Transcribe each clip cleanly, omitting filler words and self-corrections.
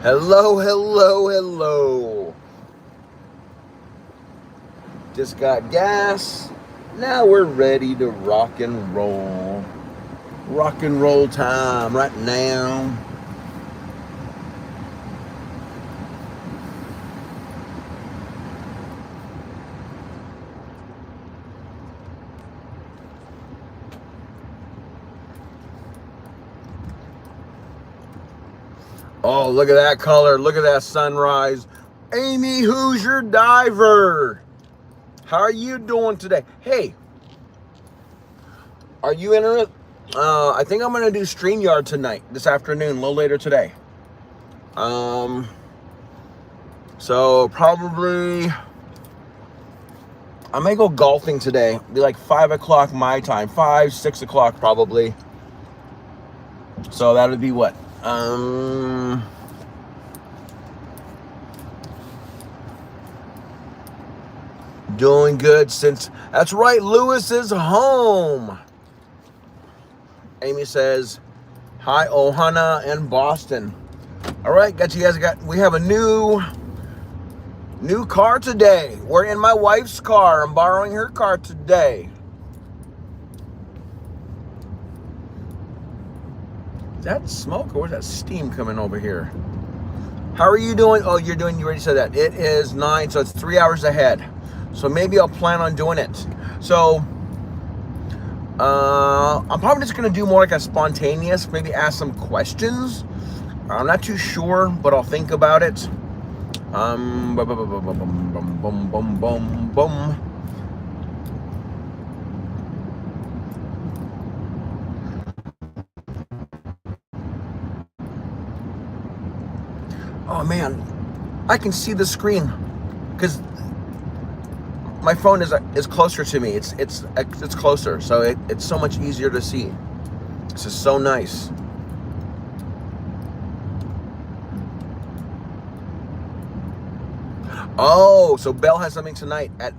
Hello, hello, hello. Just got gas. Now we're ready to rock and roll. Rock and roll time right now. Oh, look at that color. Look at that sunrise. Amy, who's your diver? How are you doing today? Hey, are you interested? I think I'm going to do StreamYard tonight, this afternoon, a little later today. So probably I may go golfing today. It'll be like 5 o'clock my time, 5, 6 o'clock probably. So that would be what? Doing good since, that's right, Lewis is home. Amy says, hi, Ohana and Boston. All right, we have a new car today. We're in my wife's car. I'm borrowing her car today. Is that smoke or is that steam coming over here? How are you doing? Oh, you already said that. It is 9, so it's 3 hours ahead. So maybe I'll plan on doing it. So I'm probably just going to do more like a spontaneous, maybe ask some questions. I'm not too sure, but I'll think about it. Bum, bum, bum, bum, bum, bum, bum, bum, bum. Oh man, I can see the screen because my phone is closer to me. It's closer, so it's so much easier to see. This is so nice. Oh, so Belle has something tonight at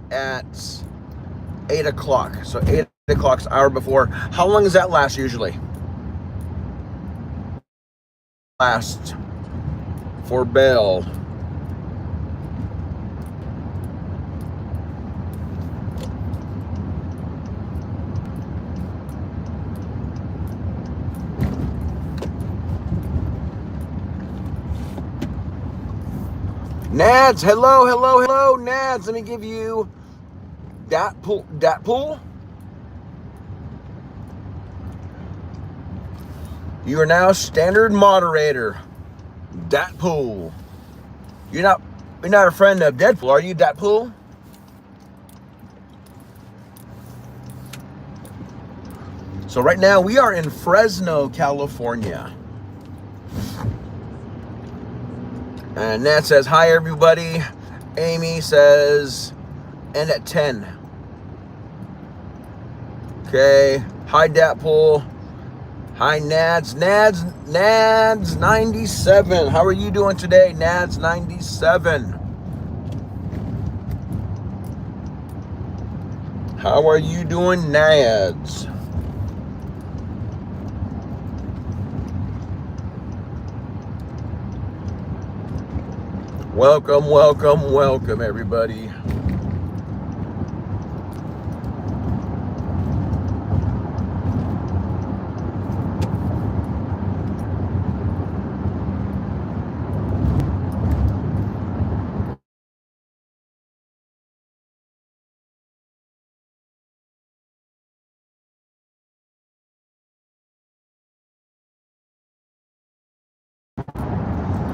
8 o'clock. So 8 o'clock's an hour before. How long does that last usually? Last for Belle. Nads, hello, hello, hello, Nads. Let me give you dat pool. You are now standard moderator. Dat pool. You're not a friend of Deadpool, are you, Dat pool? So right now we are in Fresno, California. And Nat says, hi, everybody. Amy says, end at 10. Okay. Hi, Datpool. Hi, Nads. Nads 97. How are you doing today, Nads 97? How are you doing, Nads? Welcome, welcome, welcome, everybody.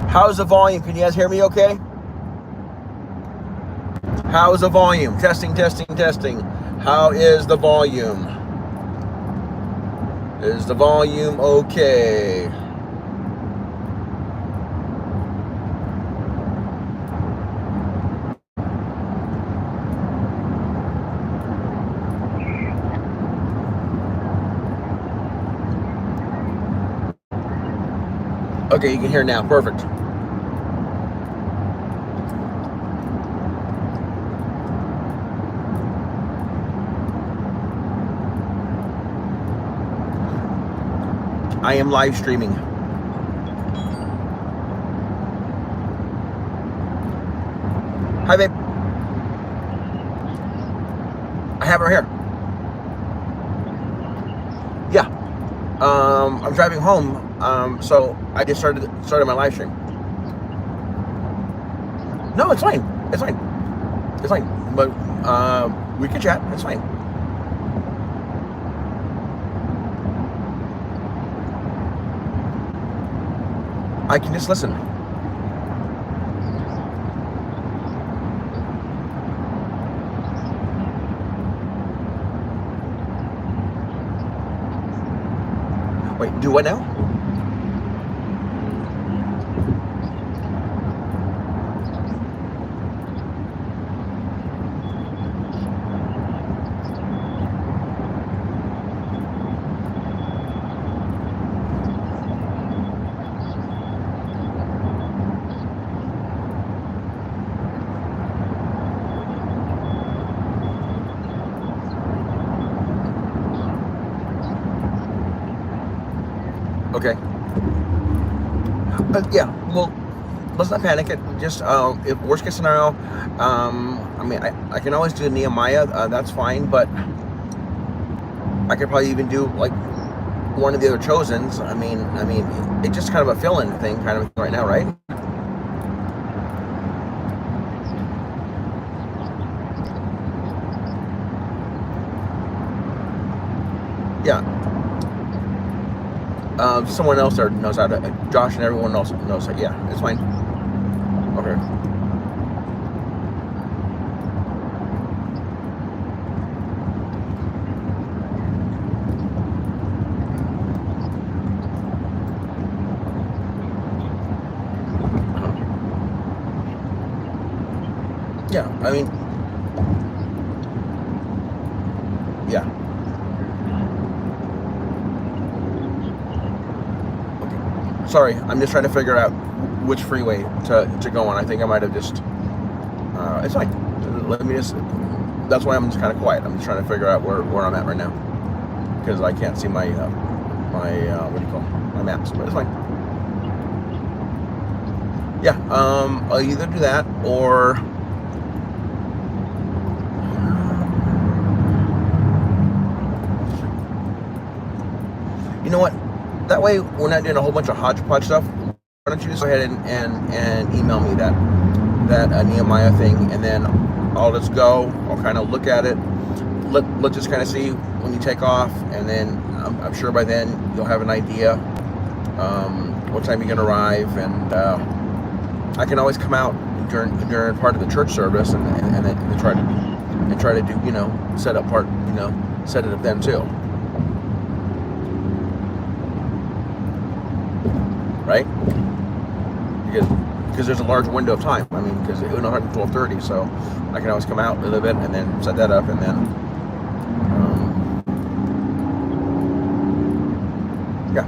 How's the volume? Can you guys hear me okay? How is the volume? Testing, testing, testing. How is the volume? Is the volume okay? Okay, you can hear now. Perfect. I am live streaming. Hi, babe. I have her here. Yeah. I'm driving home. So I just started my live stream. No, it's fine. It's fine. It's fine. But we can chat. It's fine. I can just listen. Wait, do what now? Okay. Yeah. Well, let's not panic. It just if worst case scenario, I mean, I can always do Nehemiah. That's fine, but I could probably even do like one of the other chosens. I mean, it's just kind of a fill-in thing, kind of right now, right? Yeah. Someone else there knows how to. Josh and everyone else knows that. Yeah, it's fine. Okay. Yeah, I mean, yeah. Okay. Sorry, I'm just trying to figure out which freeway to go on. I think I might have just. It's fine. Let me just. That's why I'm just kind of quiet. I'm just trying to figure out where I'm at right now because I can't see my what do you call it? My maps, but it's fine. Yeah. I'll either do that or. You know what? That way we're not doing a whole bunch of hodgepodge stuff. Why don't you just go ahead and email me that Nehemiah thing, and then I'll just go. I'll kind of look at it. Let's just kind of see when you take off, and then I'm sure by then you'll have an idea what time you're gonna arrive, and I can always come out during part of the church service and then try to do set it up then too. Right? Because there's a large window of time. I mean, because it was 12:30, so I can always come out a little bit and then set that up, and then yeah.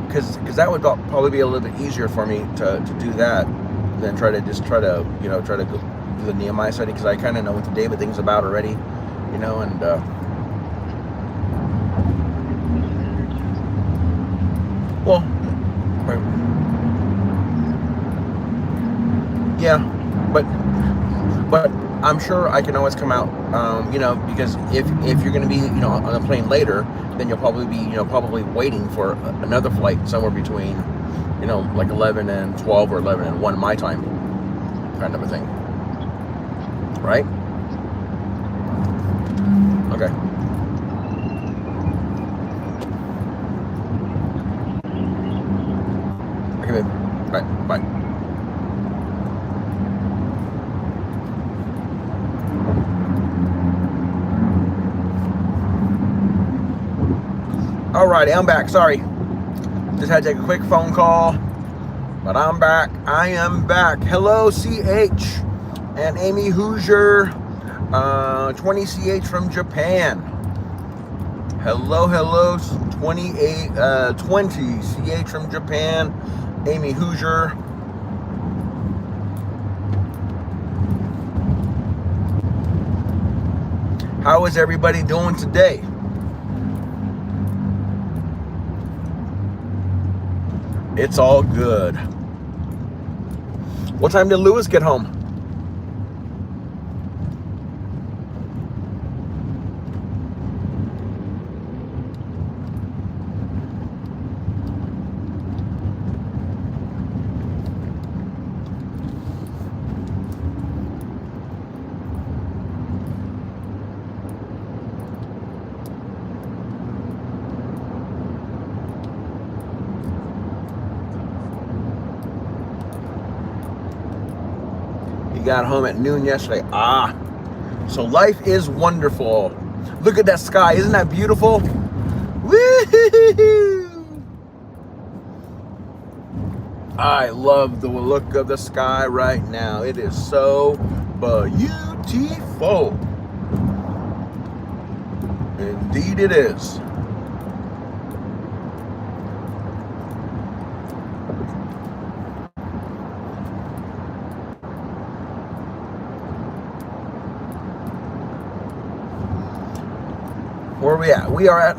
Because that would probably be a little bit easier for me to do that than try to go do the Nehemiah study, because I kind of know what the David thing's about already. And well, right. Yeah, but I'm sure I can always come out, because if you're going to be, on the plane later, then you'll probably be, probably waiting for another flight somewhere between, like 11 and 12 or 11 and 1 my time, kind of a thing, right? Okay. Okay, babe. Bye. Alrighty, I'm back. Sorry. Just had to take a quick phone call. But I'm back. I am back. Hello, CH and Amy Hoosier. 20CH from Japan. Hello, 20 CH from Japan. Amy Hoosier. How is everybody doing today? It's all good. What time did Lewis get home? Got home at noon yesterday. So life is wonderful. Look at that sky. Isn't that beautiful? Woo-hoo-hoo-hoo. I love the look of the sky right now. It is so beautiful. Indeed it is. Where are we at? We are at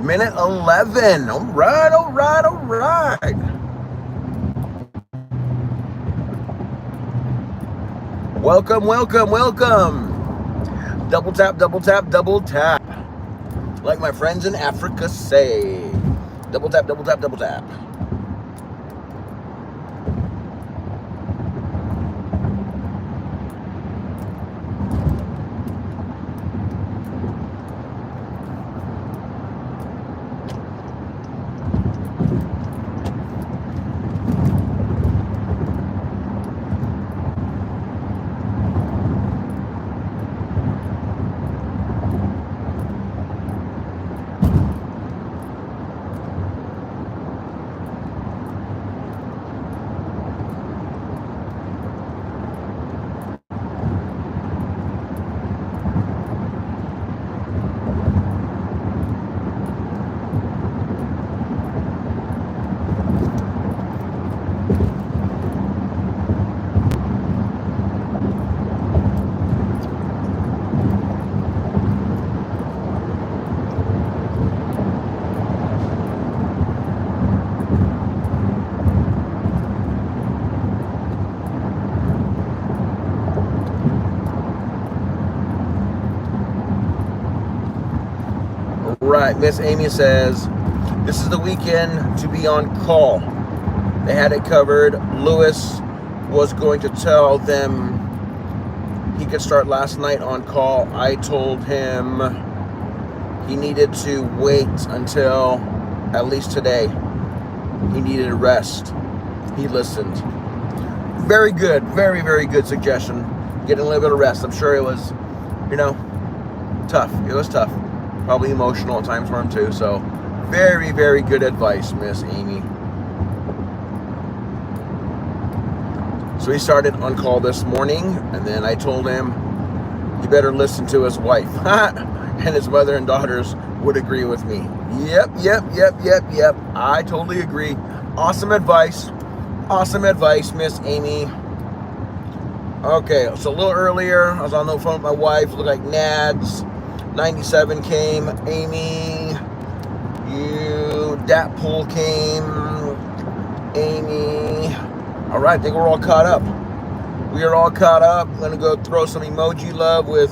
minute 11. All right. Welcome. Double tap. Like my friends in Africa say. Double tap. Right, Miss Amy says, this is the weekend to be on call. They had it covered. Lewis was going to tell them he could start last night on call. I told him he needed to wait until at least today. He needed a rest. He listened. Very good, very good suggestion. Getting a little bit of rest. I'm sure it was, tough. It was tough. Probably emotional at times for him too. So very good advice, Miss Amy. So he started on call this morning, and then I told him he better listen to his wife. And his mother and daughters would agree with me. Yep. I totally agree. Awesome advice, Miss Amy. Okay, so a little earlier, I was on the phone with my wife. Looked like Nads 97 came. Amy, that pool came. Amy. All right, I think we're all caught up. We are all caught up. I'm gonna go throw some emoji love with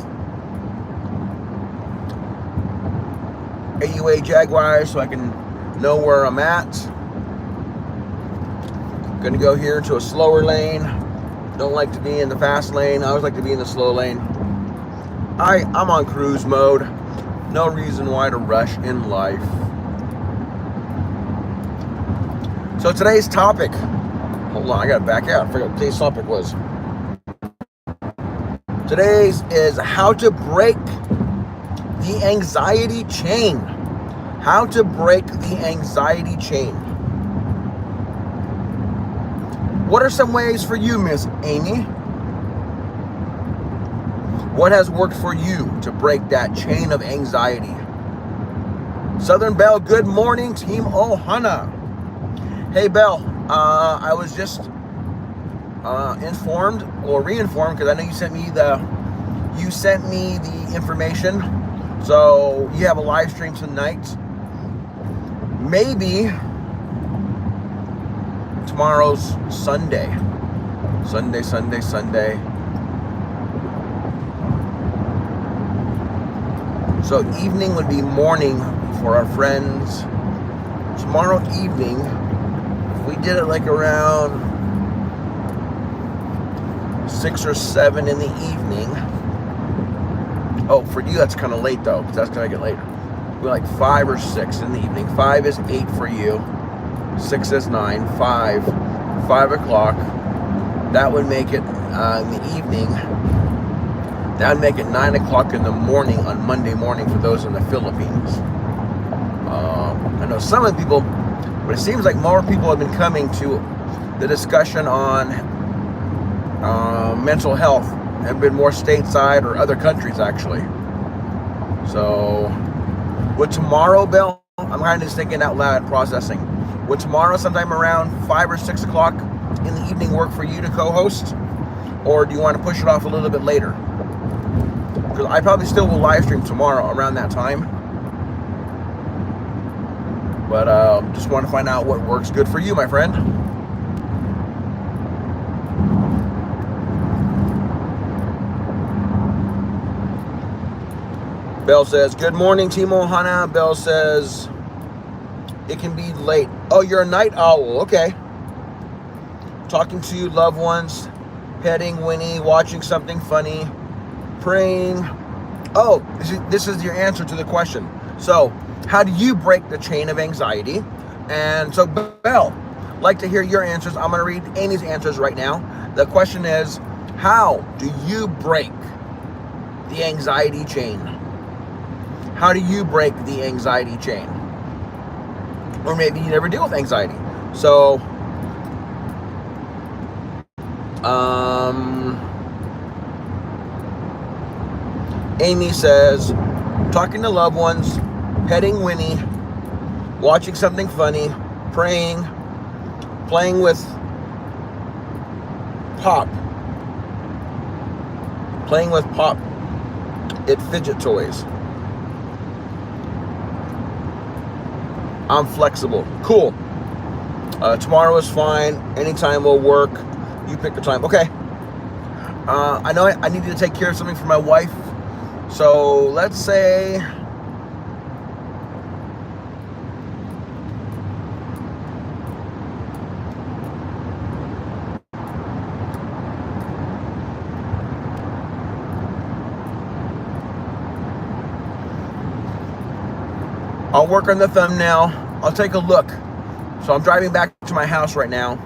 AUA Jaguars so I can know where I'm at. Gonna go here into a slower lane. Don't like to be in the fast lane. I always like to be in the slow lane. I'm on cruise mode. No reason why to rush in life. So today's topic. Hold on, I gotta back out. I forgot what today's topic was. Today's is how to break the anxiety chain. How to break the anxiety chain. What are some ways for you, Miss Amy? What has worked for you to break that chain of anxiety? Southern Belle, good morning, Team Ohana. Hey, Belle, I was just informed or reinformed because I know you sent me the information. So you have a live stream tonight. Maybe tomorrow's Sunday. Sunday. So evening would be morning for our friends. Tomorrow evening, if we did it like around 6 or 7 in the evening. Oh, for you that's kind of late though, because that's gonna get later. We're like 5 or 6 in the evening. 5 is 8 for you. 6 is 9. 5 o'clock. That would make it in the evening. That would make it 9 o'clock in the morning on Monday morning for those in the Philippines. I know some of the people, but it seems like more people have been coming to the discussion on mental health. Have been more stateside or other countries actually. So, would tomorrow, Bill? I'm kind of just thinking out loud, processing. Would tomorrow, sometime around 5 or 6 o'clock in the evening, work for you to co-host, or do you want to push it off a little bit later? Because I probably still will live stream tomorrow around that time. But just want to find out what works good for you, my friend. Bell says, good morning, Team Ohana. Bell says, it can be late. Oh, you're a night owl. Okay. Talking to loved ones, petting Winnie, watching something funny, praying. Oh, this is your answer to the question. So, how do you break the chain of anxiety? And so, Belle, like to hear your answers. I'm going to read Amy's answers right now. The question is, how do you break the anxiety chain? How do you break the anxiety chain? Or maybe you never deal with anxiety. So, Amy says, talking to loved ones, petting Winnie, watching something funny, praying, playing with Pop. Playing with Pop at fidget toys. I'm flexible. Cool. Tomorrow is fine. Anytime will work. You pick the time. Okay. I know I need to take care of something for my wife. So let's say I'll work on the thumbnail. I'll take a look. So I'm driving back to my house right now.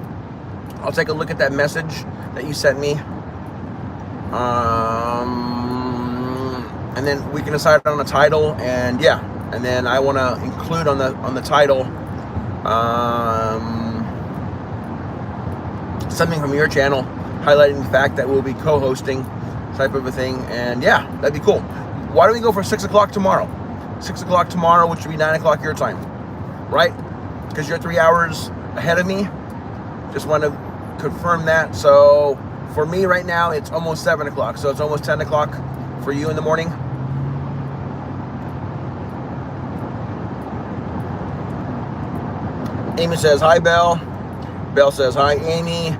I'll take a look at that message that you sent me. And then we can decide on a title, and yeah. And then I want to include on the title something from your channel highlighting the fact that we'll be co-hosting type of a thing. And yeah, that'd be cool. Why don't we go for 6 o'clock tomorrow? 6 o'clock tomorrow, which would be 9 o'clock your time, right? Because you're 3 hours ahead of me. Just want to confirm that. So for me right now, it's almost 7 o'clock. So it's almost 10 o'clock for you in the morning. Amy says, hi, Belle. Belle says, hi, Amy.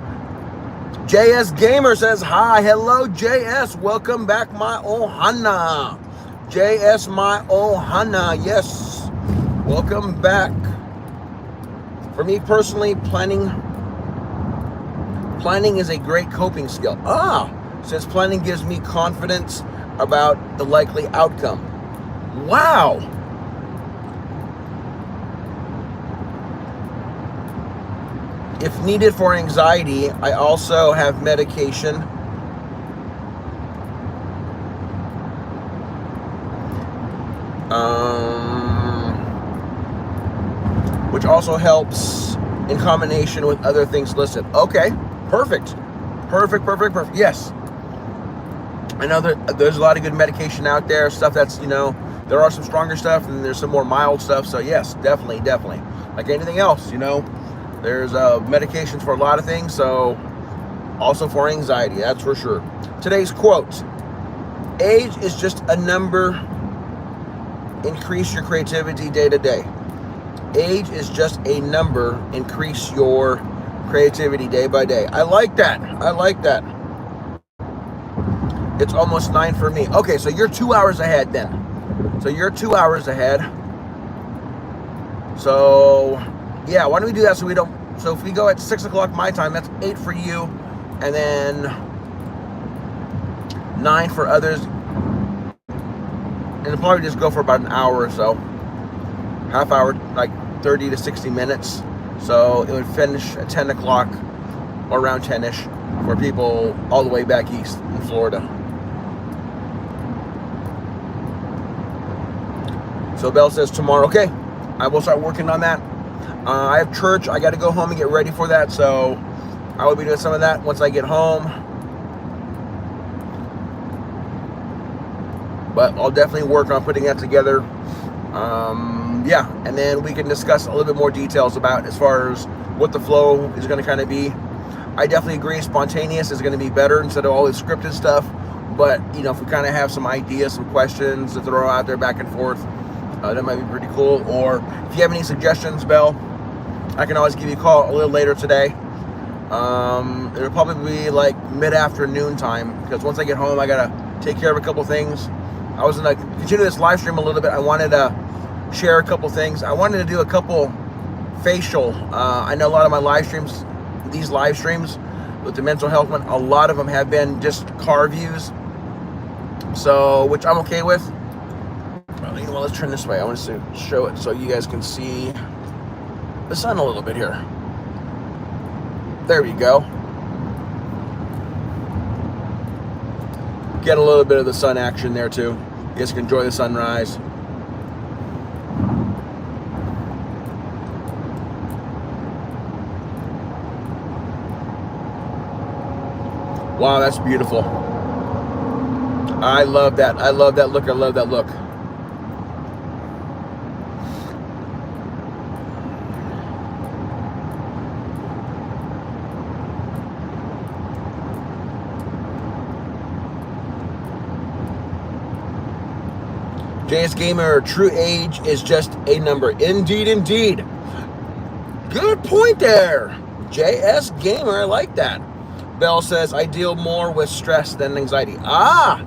JS Gamer says, hi. Hello, JS. Welcome back, my Ohana. JS, my Ohana. Yes. Welcome back. For me personally, planning is a great coping skill. Since planning gives me confidence about the likely outcome. Wow. If needed for anxiety, I also have medication. Which also helps in combination with other things listed. Okay, perfect. Yes. I know that there's a lot of good medication out there, stuff that's, there are some stronger stuff and there's some more mild stuff. So yes, definitely. Like anything else, there's medications for a lot of things. So also for anxiety, that's for sure. Today's quote: age is just a number. Increase your creativity day to day. Age is just a number. Increase your creativity day by day. I like that. I like that. It's almost 9 for me. Okay, so you're 2 hours ahead then. So you're 2 hours ahead. So yeah, why don't we do that so we don't, so if we go at 6 o'clock my time, that's 8 for you, and then 9 for others. And it'll probably just go for about an hour or so. Half hour, like 30 to 60 minutes. So it would finish at 10 o'clock or around 10-ish for people all the way back east in Florida. So Belle says tomorrow. Okay, I will start working on that. I have church. I got to go home and get ready for that. So I will be doing some of that once I get home. But I'll definitely work on putting that together. Yeah, and then we can discuss a little bit more details about as far as what the flow is going to kind of be. I definitely agree spontaneous is going to be better instead of all this scripted stuff. But, you know, if we kind of have some ideas, some questions to throw out there back and forth, that might be pretty cool. Or if you have any suggestions, Belle, I can always give you a call a little later today. It'll probably be like mid-afternoon time, because once I get home, I got to take care of a couple things. I was going to continue this live stream a little bit. I wanted to share a couple things. I wanted to do a couple facial. I know a lot of my live streams, these live streams with the mental health one, a lot of them have been just car views. So, which I'm okay with. Well, you know what, let's turn this way. I want to show it so you guys can see the sun a little bit here. There we go. Get a little bit of the sun action there too. You guys can enjoy the sunrise. Wow, that's beautiful. I love that. I love that look. I love that look. JS Gamer, true age is just a number. Indeed, indeed. Good point there. JS Gamer, I like that. Belle says, I deal more with stress than anxiety. Ah,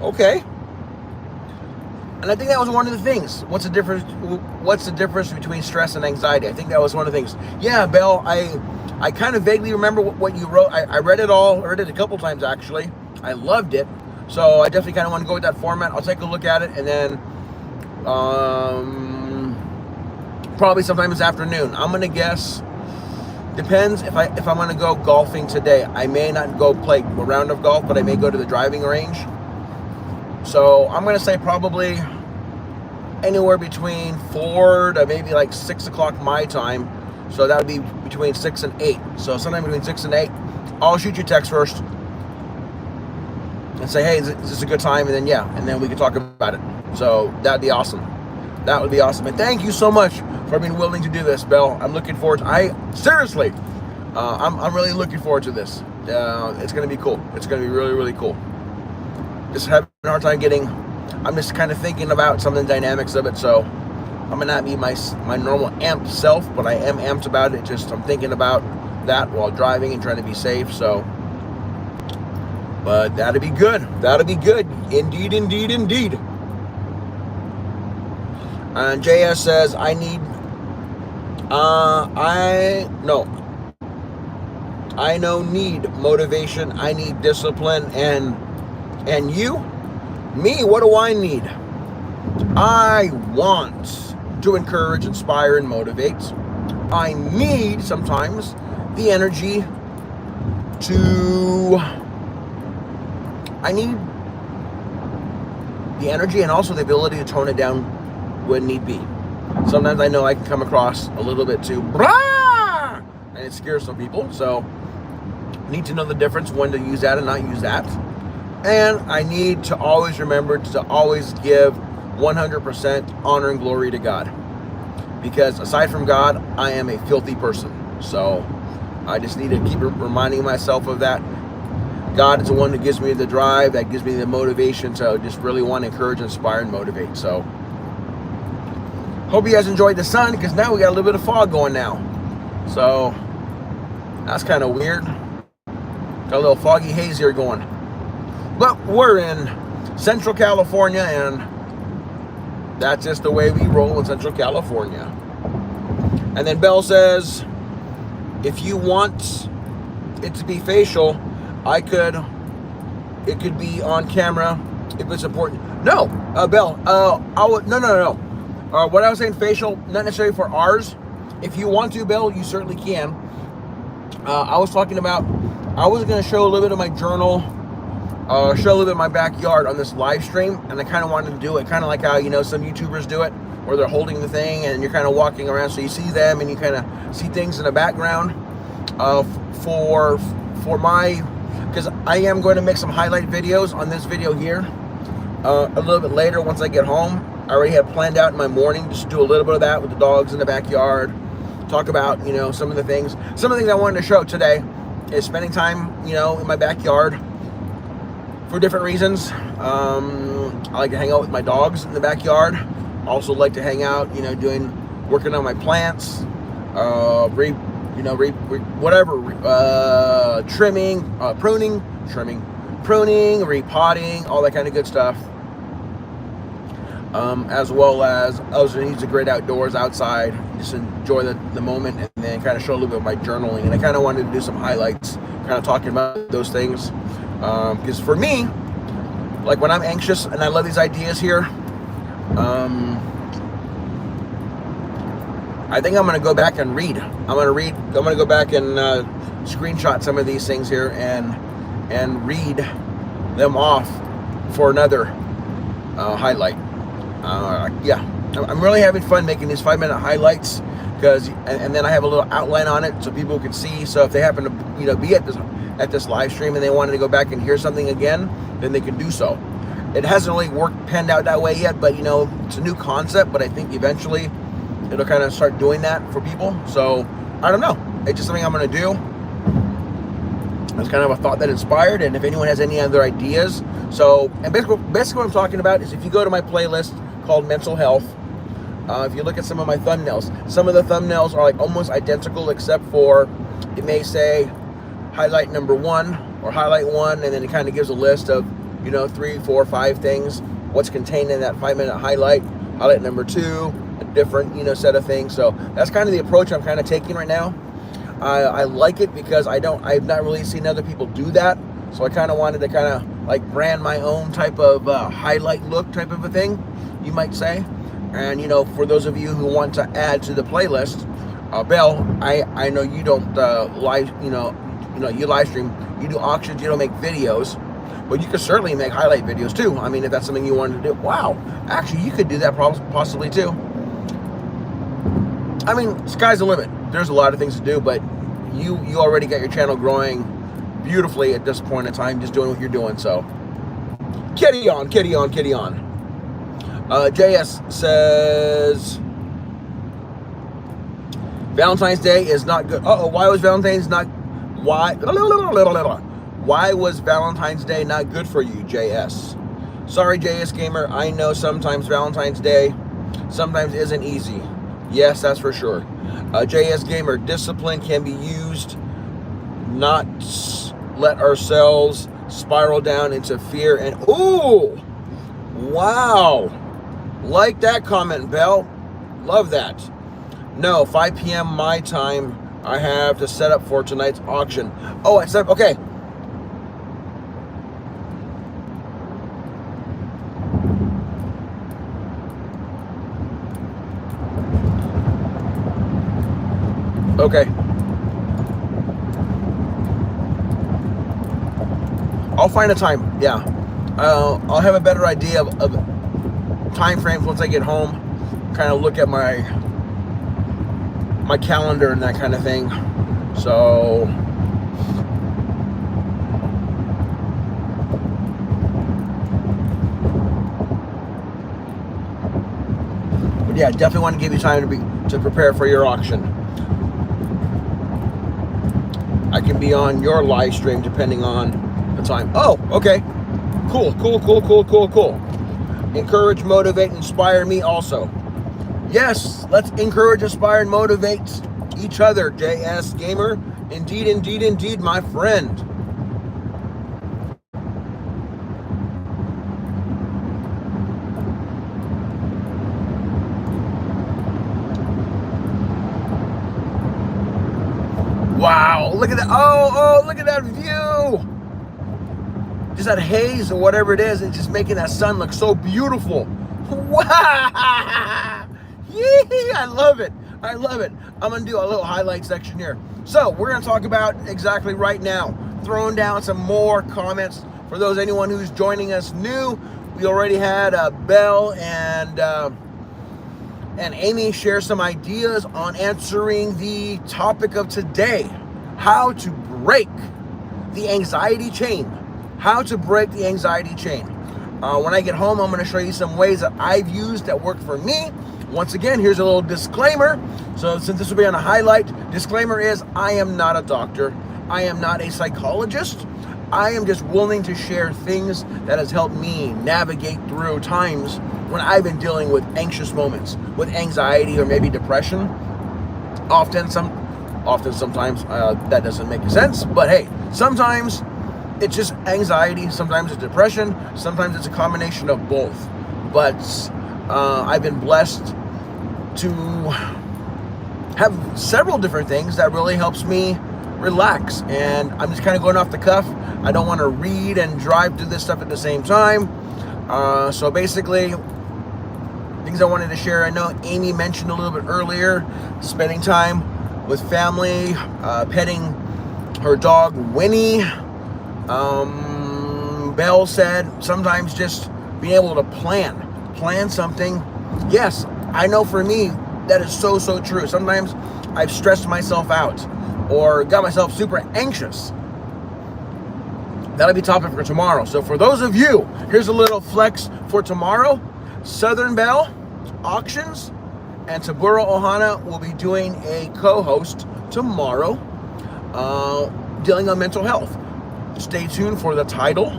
okay. And I think that was one of the things. What's the difference between stress and anxiety? I think that was one of the things. Yeah, Belle, I kind of vaguely remember what you wrote. I read it all. I read it a couple times, actually. I loved it. So I definitely kind of want to go with that format. I'll take a look at it, and then probably sometime this afternoon. I'm gonna guess. Depends if I'm gonna go golfing today. I may not go play a round of golf, but I may go to the driving range. So I'm gonna say probably anywhere between 4 to maybe like 6 o'clock my time. So that would be between 6 and 8. So sometime between 6 and 8, I'll shoot you a text first and say, hey, is this a good time? And then, yeah, and then we can talk about it. So that'd be awesome. That would be awesome. And thank you so much for being willing to do this, Belle. I'm looking forward to, seriously, I'm really looking forward to this. It's going to be cool. It's going to be really, really cool. Just having a hard time I'm just kind of thinking about some of the dynamics of it. So I'm going to not be my normal amped self, but I am amped about it. Just I'm thinking about that while driving and trying to be safe. So, but that'd be good. That'd be good. Indeed, indeed, indeed. And JS says, I need motivation. I need discipline. And you, me, what do I need? I want to encourage, inspire, and motivate. I need sometimes the energy and also the ability to tone it down when need be. Sometimes I know I can come across a little bit too brah, and it scares some people. So I need to know the difference when to use that and not use that. And I need to always remember to always give 100% honor and glory to God. Because aside from God, I am a filthy person. So I just need to keep reminding myself of that. God is the one that gives me the drive, that gives me the motivation to just really want to encourage, inspire, and motivate. So hope you guys enjoyed the sun, because now we got a little bit of fog going now. So That's kind of weird. Got a little foggy haze here going. But we're in Central California, and that's just the way we roll in Central California. And then Bell says, if you want it to be facial, it could be on camera if it's important. No, Bell, no. What I was saying, facial, not necessarily for ours. If you want to, Bell, you certainly can. I was talking about, I was going to show a little bit of my journal, show a little bit of my backyard on this live stream, and I kind of wanted to do it, kind of like how, you know, some YouTubers do it, where they're holding the thing and you're kind of walking around, so you see them and you kind of see things in the background. For my, because I am going to make some highlight videos on this video here a little bit later once I get home. I already have planned out in my morning just to do a little bit of that with the dogs in the backyard, talk about, you know, some of the things I wanted to show today is spending time, you know, in my backyard for different reasons. I like to hang out with my dogs in the backyard. Also like to hang out, you know, working on my plants, trimming, pruning, repotting, all that kind of good stuff. As well as also needs a great outdoors outside, just enjoy the moment, and then kind of show a little bit of my journaling. And I kind of wanted to do some highlights, kind of talking about those things. Because for me, like when I'm anxious and I love these ideas here, I think I'm going to go back and read. I'm going to go back and screenshot some of these things here and read them off for another highlight. Yeah, I'm really having fun making these 5-minute highlights, because and then I have a little outline on it so people can see. So if they happen to, you know, be at this live stream and they wanted to go back and hear something again, then they can do so. It hasn't really panned out that way yet, but you know, it's a new concept. But I think eventually it'll kind of start doing that for people. So I don't know. It's just something I'm going to do. It's kind of a thought that inspired. And if anyone has any other ideas, and basically what I'm talking about is, if you go to my playlist called Mental Health, if you look at some of my thumbnails, some of the thumbnails are like almost identical, except for it may say highlight number 1 or highlight 1, and then it kind of gives a list of, you know, 3, 4, 5 things, what's contained in that 5-minute highlight. Highlight number 2, a different, you know, set of things. So that's kind of the approach I'm kind of taking right now. I like it because I've not really seen other people do that. So I kind of wanted to kind of like brand my own type of highlight look type of a thing, you might say. And, you know, for those of you who want to add to the playlist, Bell, I know you don't you live stream, you do auctions, you don't make videos, but you could certainly make highlight videos too. I mean, if that's something you wanted to do. Wow, actually, you could do that possibly too. I mean, sky's the limit. There's a lot of things to do, but you already got your channel growing beautifully at this point in time, just doing what you're doing. So, kitty on. JS says Valentine's Day is not good. Why was Valentine's Day not good for you, JS? Sorry, JS Gamer. I know sometimes Valentine's Day sometimes isn't easy. Yes, that's for sure. JS Gamer, discipline can be used, not let ourselves spiral down into fear and ooh, wow. Like that comment, Bell. Love that. No, 5 p.m. my time. I have to set up for tonight's auction. Oh, I said, okay. Okay. I'll find a time. Yeah. I'll have a better idea of time frames once I get home. Kind of look at my calendar and that kind of thing. So but yeah, definitely want to give you time to prepare for your auction. I can be on your live stream depending on the time. Oh, okay. Cool. Encourage, motivate, inspire me also. Yes, let's encourage, inspire, and motivate each other. JS Gamer, Indeed, indeed, indeed, my friend. Wow, look at that. Oh, look at that view. Just that haze or whatever it is, it's just making that sun look so beautiful. Wow. Yee, I love it. I love it. I'm going to do a little highlight section here. So we're going to talk about exactly right now, throwing down some more comments for anyone who's joining us new. We already had Belle and Amy share some ideas on answering the topic of today, how to break the anxiety chain. How to break the anxiety chain. When I get home, I'm going to show you some ways that I've used that work for me. Once again, here's a little disclaimer. So since this will be on a highlight, disclaimer is I am not a doctor. I am not a psychologist. I am just willing to share things that has helped me navigate through times when I've been dealing with anxious moments, with anxiety or maybe depression. Often, sometimes that doesn't make sense, but hey, sometimes it's just anxiety, sometimes it's depression, sometimes it's a combination of both. But I've been blessed to have several different things that really helps me relax. And I'm just kind of going off the cuff. I don't want to read and drive through this stuff at the same time. So basically, things I wanted to share. I know Amy mentioned a little bit earlier, spending time with family, petting her dog, Winnie. Belle said sometimes just being able to plan something. Yes, I know for me that is so true. Sometimes I've stressed myself out or got myself super anxious. That'll be topic for tomorrow. So for those of you, here's a little flex for tomorrow. Southern Belle Auctions and Taburo Ohana will be doing a co-host tomorrow, dealing on mental health. Stay tuned for the title.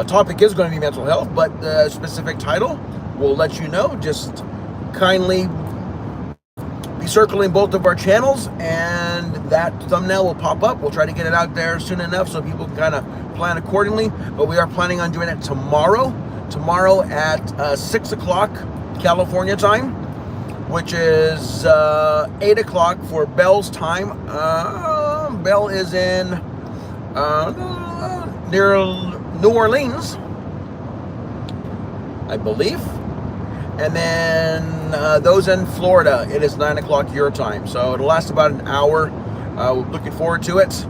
Topic is going to be mental health, but the specific title we'll let you know. Just kindly be circling both of our channels, and that thumbnail will pop up. We'll try to get it out there soon enough so people can kind of plan accordingly. But we are planning on doing it tomorrow at 6 o'clock California time, which is 8 o'clock for Belle's time. Belle is in near New Orleans, I believe. And then those in Florida, it is 9 o'clock your time. So it'll last about an hour. We're looking forward to it.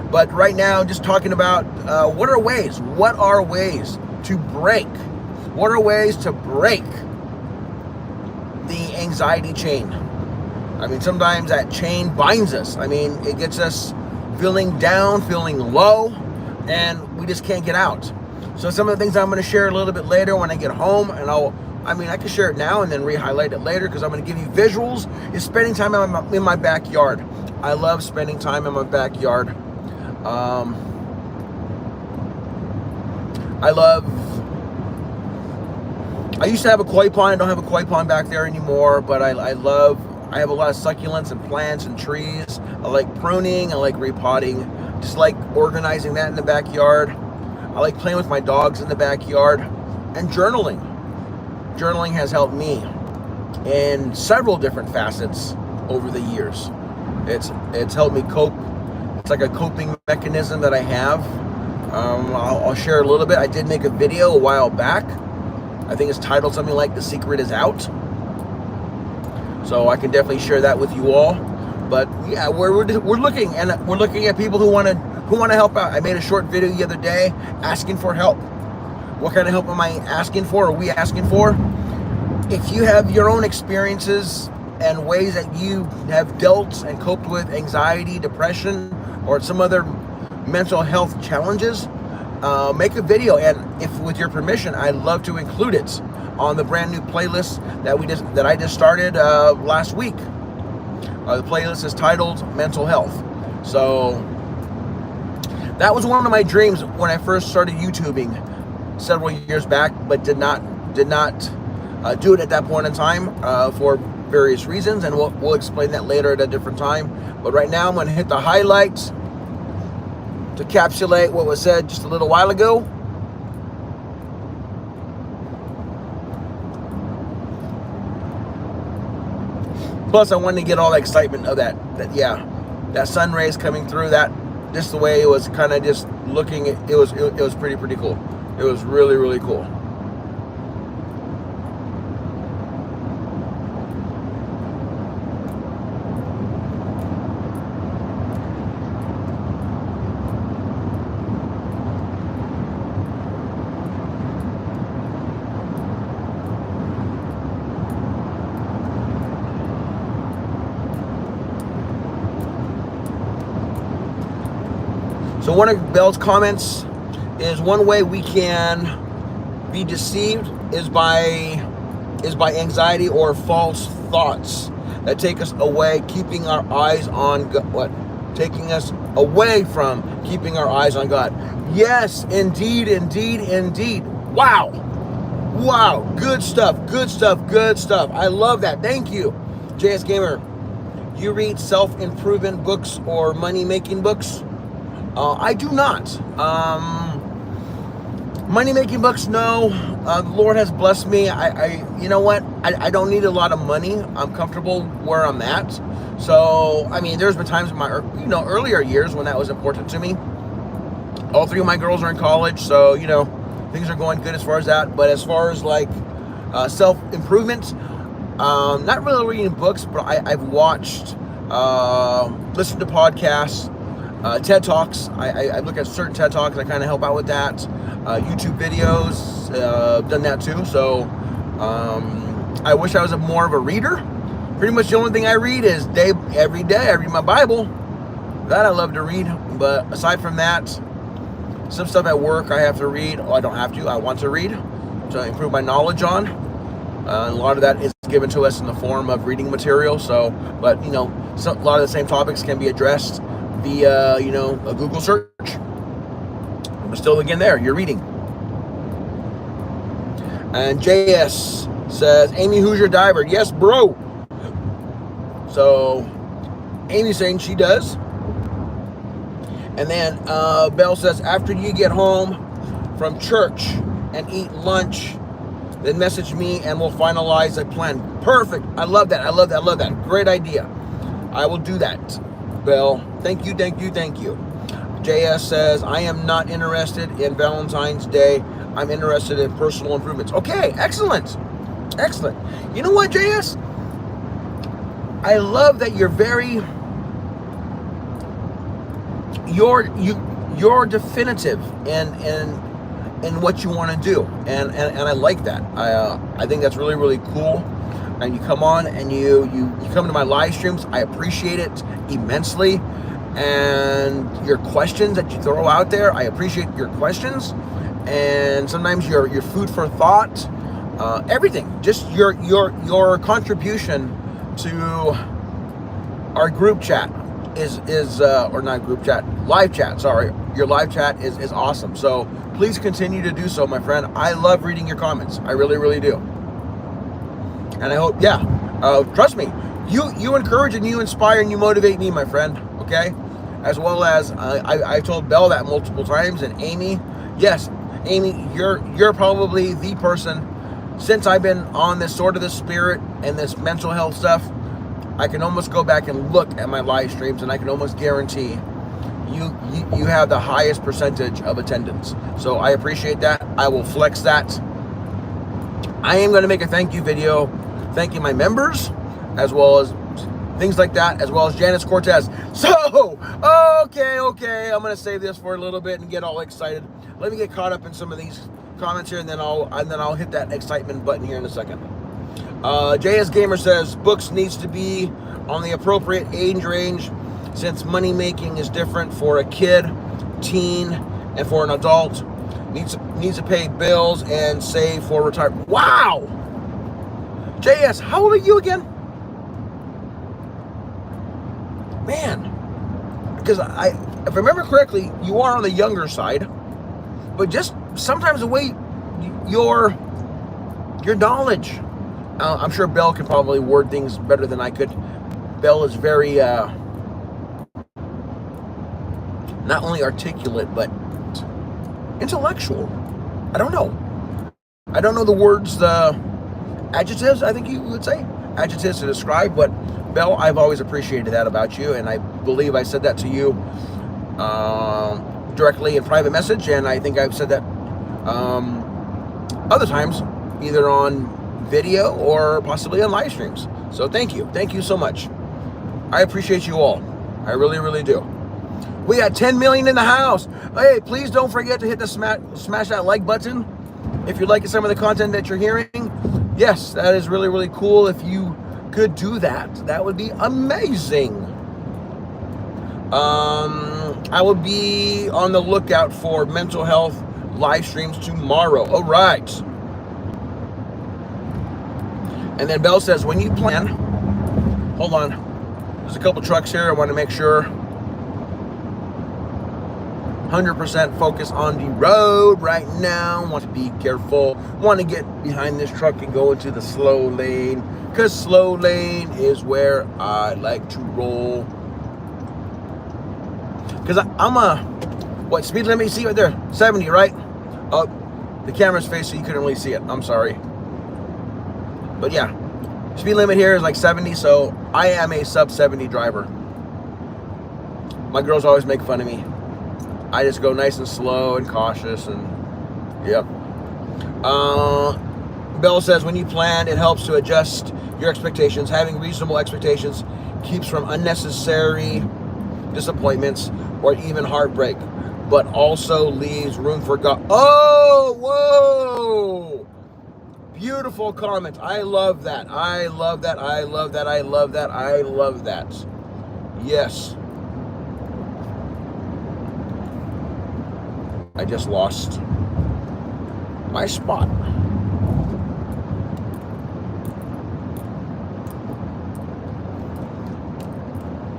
But right now, just talking about what are ways to break? What are ways to break the anxiety chain? I mean, sometimes that chain binds us. I mean, it gets us feeling down, feeling low, and we just can't get out. So some of the things I'm going to share a little bit later when I get home, and I can share it now and then re-highlight it later because I'm going to give you visuals, is spending time in my backyard. I love spending time in my backyard. I used to have a koi pond. I don't have a koi pond back there anymore, but I have a lot of succulents and plants and trees. I like pruning, I like repotting, just like organizing that in the backyard. I like playing with my dogs in the backyard, and journaling. Journaling has helped me in several different facets over the years. It's helped me cope. It's like a coping mechanism that I have. I'll share a little bit. I did make a video a while back. I think it's titled something like "The Secret Is Out." So I can definitely share that with you all. But yeah, we're looking at people who want to help out. I made a short video the other day asking for help. What kind of help am I asking for? Are we asking for? If you have your own experiences and ways that you have dealt and coped with anxiety, depression, or some other mental health challenges, make a video, and if with your permission, I'd love to include it on the brand new playlist that I just started last week. The playlist is titled Mental Health. So that was one of my dreams when I first started YouTubing several years back, but did not do it at that point in time for various reasons, and we'll explain that later at a different time. But right now I'm going to hit the highlights to encapsulate what was said just a little while ago. Plus, I wanted to get all the excitement of that sun rays coming through, that just the way it was kind of just looking. It was pretty cool. It was really cool. So one of Bell's comments is one way we can be deceived is by anxiety or false thoughts that take us away, keeping our eyes on God. Taking us away from keeping our eyes on God. Yes, indeed. Wow, good stuff. I love that. Thank you, JS Gamer. You read self-improvement books or money-making books? I do not. Money-making books, no. The Lord has blessed me. You know what? I don't need a lot of money. I'm comfortable where I'm at. So, I mean, there's been times in my earlier years when that was important to me. All three of my girls are in college, so, things are going good as far as that. But as far as, like, self-improvement, not really reading books, but I've watched, listened to podcasts, TED Talks. I look at certain TED Talks. I kind of help out with that. YouTube videos, done that too. So I wish I was more of a reader. Pretty much the only thing I read is every day. I read my Bible. That I love to read. But aside from that, some stuff at work I have to read. Oh, I don't have to. I want to read to improve my knowledge on. A lot of that is given to us in the form of reading material. So, but a lot of the same topics can be addressed via a Google search. But still, again, there you're reading. And JS says, Amy, who's your diver? Yes, bro. So Amy's saying she does. And then Belle says, after you get home from church and eat lunch, then message me and we'll finalize a plan. Perfect. I love that. Great idea. I will do that, Belle. Thank you. JS says, I am not interested in Valentine's Day. I'm interested in personal improvements. Okay, excellent. You know what, JS? I love that you're you're definitive in what you want to do, and I like that. I think that's really cool. And you come on and you come to my live streams. I appreciate it immensely. And your questions that you throw out there, I appreciate your questions. And sometimes your food for thought, everything. Just your contribution to our group chat is or not group chat, live chat. Sorry, your live chat is awesome. So please continue to do so, my friend. I love reading your comments. I really do. And I hope, trust me, you encourage and you inspire and you motivate me, my friend. Okay, as well as I told Belle that multiple times, and Amy. Yes, Amy, you're probably the person. Since I've been on this spirit and this mental health stuff, I can almost go back and look at my live streams, and I can almost guarantee you have the highest percentage of attendance. So I appreciate that. I will flex that. I am going to make a thank you video, thanking my members, as well as things like that, as well as Janice Cortez. So, okay, I'm going to save this for a little bit and get all excited. Let me get caught up in some of these comments here, and then I'll hit that excitement button here in a second. JS Gamer says, books needs to be on the appropriate age range, since money making is different for a kid, teen, and for an adult. Needs to pay bills and save for retirement. Wow! JS, how old are you again? Man, because if I remember correctly, you are on the younger side, but just sometimes the way your knowledge I'm sure Belle could probably word things better than I could. Belle is very not only articulate but intellectual. I don't know. I don't know the words, the adjectives, I think you would say, adjectives to describe, but Belle, I've always appreciated that about you, and I believe I said that to you directly in private message, and I think I've said that other times, either on video or possibly on live streams. So thank you so much. I appreciate you all. I really, really do. We got 10 million in the house. Hey, please don't forget to hit the smash that like button if you're liking some of the content that you're hearing. Yes, that is really, really cool. If you could do that, that would be amazing. I will be on the lookout for mental health live streams tomorrow. All right. And then Belle says, when you plan, hold on. There's a couple trucks here. I want to make sure 100% focus on the road right now. Want to be careful. Want to get behind this truck and go into the slow lane, because slow lane is where I like to roll. Because what speed limit you see right there? 70, right? Oh, the camera's face, so you couldn't really see it. I'm sorry. But yeah, speed limit here is like 70, so I am a sub 70 driver. My girls always make fun of me. I just go nice and slow and cautious, and yep. Belle says, when you plan, it helps to adjust your expectations. Having reasonable expectations keeps from unnecessary disappointments or even heartbreak, but also leaves room for God. Oh, whoa! Beautiful comment. I love that. I love that. I love that. I love that. I love that. Yes. I just lost my spot.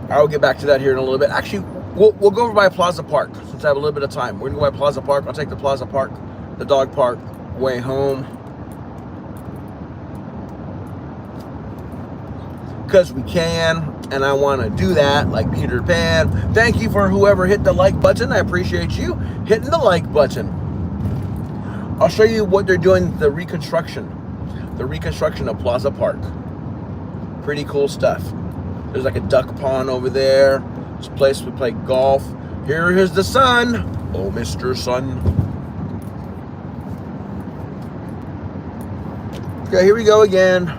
I'll get back to that here in a little bit. Actually, we'll go over by Plaza Park since I have a little bit of time. We're going to go by Plaza Park. I'll take the Plaza Park, the dog park way home, because we can, and I want to do that like Peter Pan. Thank you for whoever hit the like button. I appreciate you hitting the like button. I'll show you what they're doing, the reconstruction of Plaza Park. Pretty cool stuff. There's like a duck pond over there. It's a place we play golf. Here is the sun. Oh, Mr. Sun. Okay, here we go again.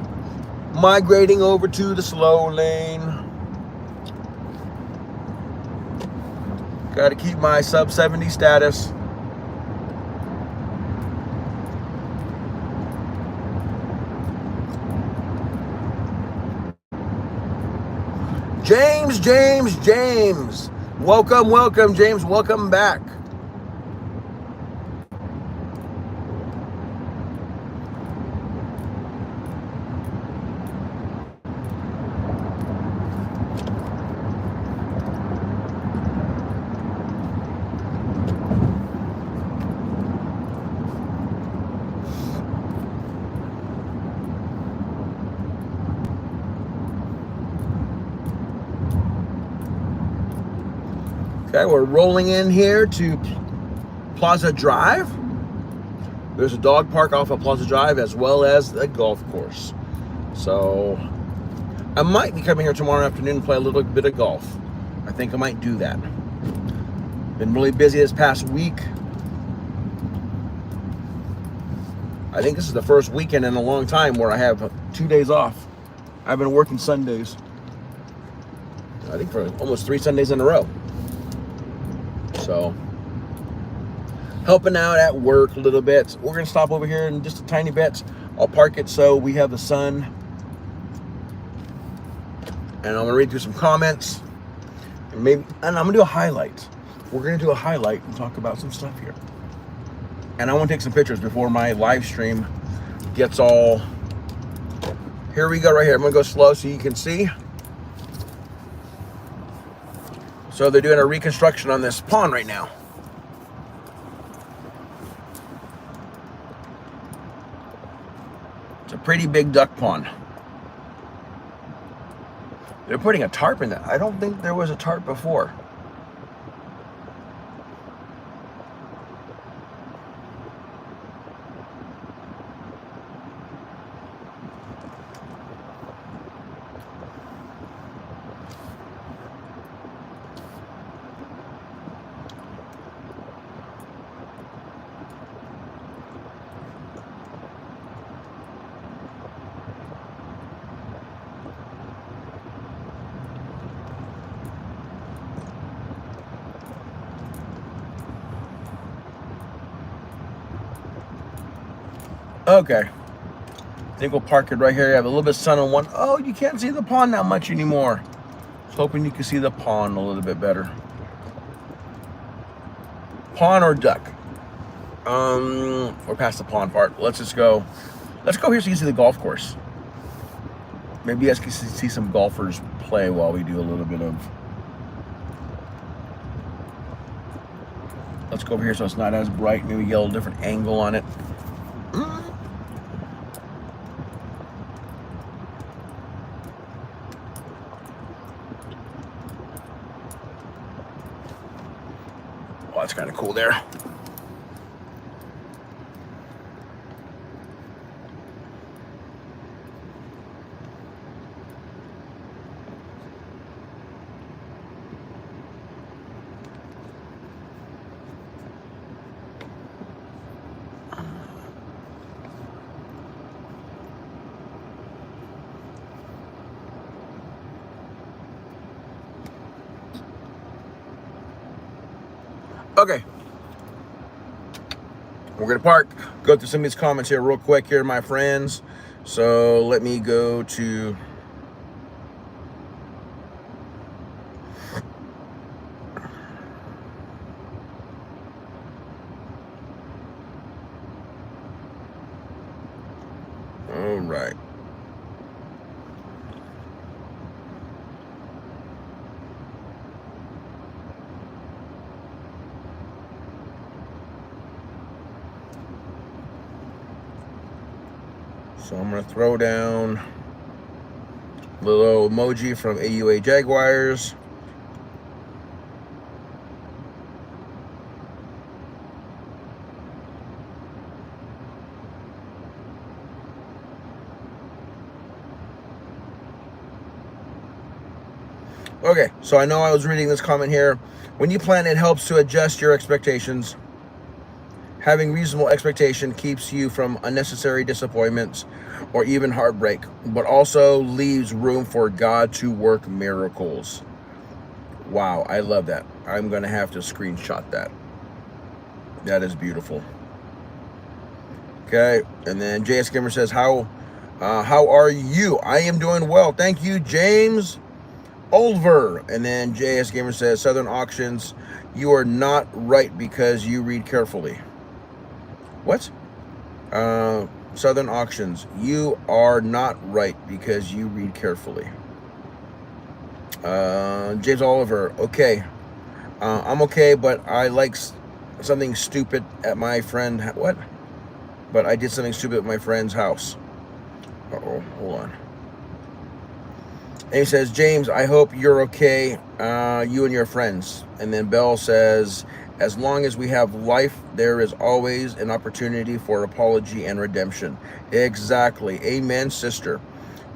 Migrating over to the slow lane. Got to keep my sub 70 status. James. Welcome, James. Welcome back. Okay, we're rolling in here to Plaza Drive. There's a dog park off of Plaza Drive as well as a golf course. So I might be coming here tomorrow afternoon and play a little bit of golf. I think I might do that. Been really busy this past week. I think this is the first weekend in a long time where I have 2 days off. I've been working Sundays. I think for almost 3 Sundays in a row. So, helping out at work a little bit. We're going to stop over here in just a tiny bit. I'll park it so we have the sun. And I'm going to read through some comments. And I'm going to do a highlight. We're going to do a highlight and talk about some stuff here. And I want to take some pictures before my live stream gets all... Here we go right here. I'm going to go slow so you can see. So they're doing a reconstruction on this pond right now. It's a pretty big duck pond. They're putting a tarp in there. I don't think there was a tarp before. Okay. I think we'll park it right here. You have a little bit of sun on one. Oh, you can't see the pond that much anymore. Just hoping you can see the pond a little bit better. Pond or duck? We're past the pond part. Let's just go. Let's go here so you can see the golf course. Maybe you guys can see some golfers play while we do a little bit of. Let's go over here so it's not as bright. Maybe get a little different angle on it. Oh, that's kind of cool there. Okay. We're going to park. Go through some of these comments here real quick here, my friends. So let me go to... All right. So I'm going to throw down a little emoji from AUA Jaguars. Okay, so I know I was reading this comment here. When you plan, it helps to adjust your expectations. Having reasonable expectation keeps you from unnecessary disappointments or even heartbreak, but also leaves room for God to work miracles. Wow, I love that. I'm going to have to screenshot that. That is beautiful. Okay, and then JS Gamer says, how are you? I am doing well. Thank you, James Olver. And then JS Gamer says, Southern Auctions, you are not right because you read carefully. What? Southern Auctions, you are not right because you read carefully. James Oliver, okay. I'm okay, but I like something stupid at my friend. What? But I did something stupid at my friend's house. Uh-oh, hold on. And he says, James, I hope you're okay, you and your friends. And then Bell says, as long as we have life, there is always an opportunity for apology and redemption. Exactly. Amen, sister.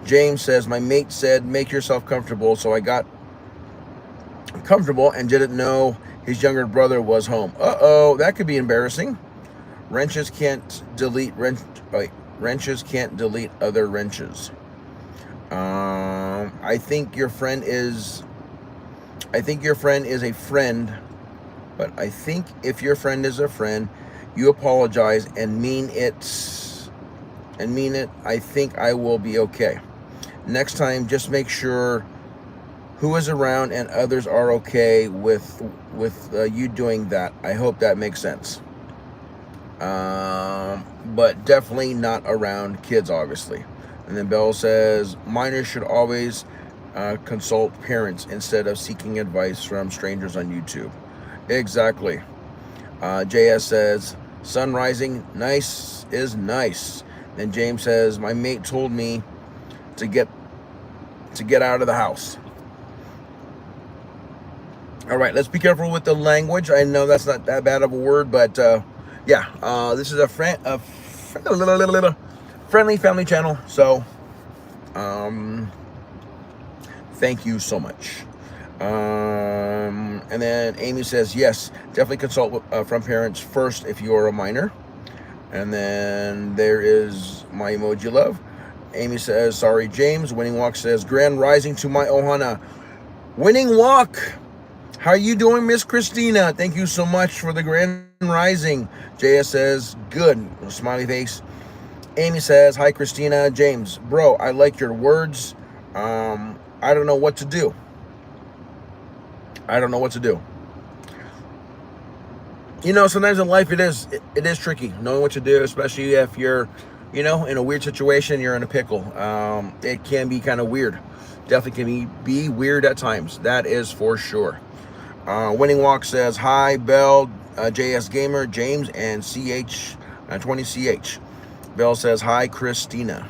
James says, my mate said, make yourself comfortable. So I got comfortable and didn't know his younger brother was home. Uh-oh, that could be embarrassing. Wrenches can't delete wrenches can't delete other wrenches. I think your friend is a friend. But I think if your friend is a friend, you apologize and mean it. I think I will be okay. Next time, just make sure who is around and others are okay with you doing that. I hope that makes sense. But definitely not around kids, obviously. And then Bell says, minors should always consult parents instead of seeking advice from strangers on YouTube. Exactly. JS says, sun rising, nice is nice. And James says, my mate told me to get out of the house. All right, let's be careful with the language. I know that's not that bad of a word, but yeah, this is a friendly family channel. So, thank you so much. And then Amy says, yes, definitely consult from parents first if you are a minor. And then there is my emoji love. Amy says, sorry, James. Winning Walk says, grand rising to my Ohana. Winning Walk. How are you doing, Miss Christina? Thank you so much for the grand rising. JS says, good. Smiley face. Amy says, hi, Christina. James, bro, I like your words. I don't know what to do. I don't know what to do. You know, sometimes in life it is tricky knowing what to do, especially if you're, you know, in a weird situation, you're in a pickle. It can be kind of weird. Definitely can be weird at times. That is for sure. Winning Walk says, hi, Bell, JS Gamer, James, and CH, 20CH. Bell says, hi, Christina.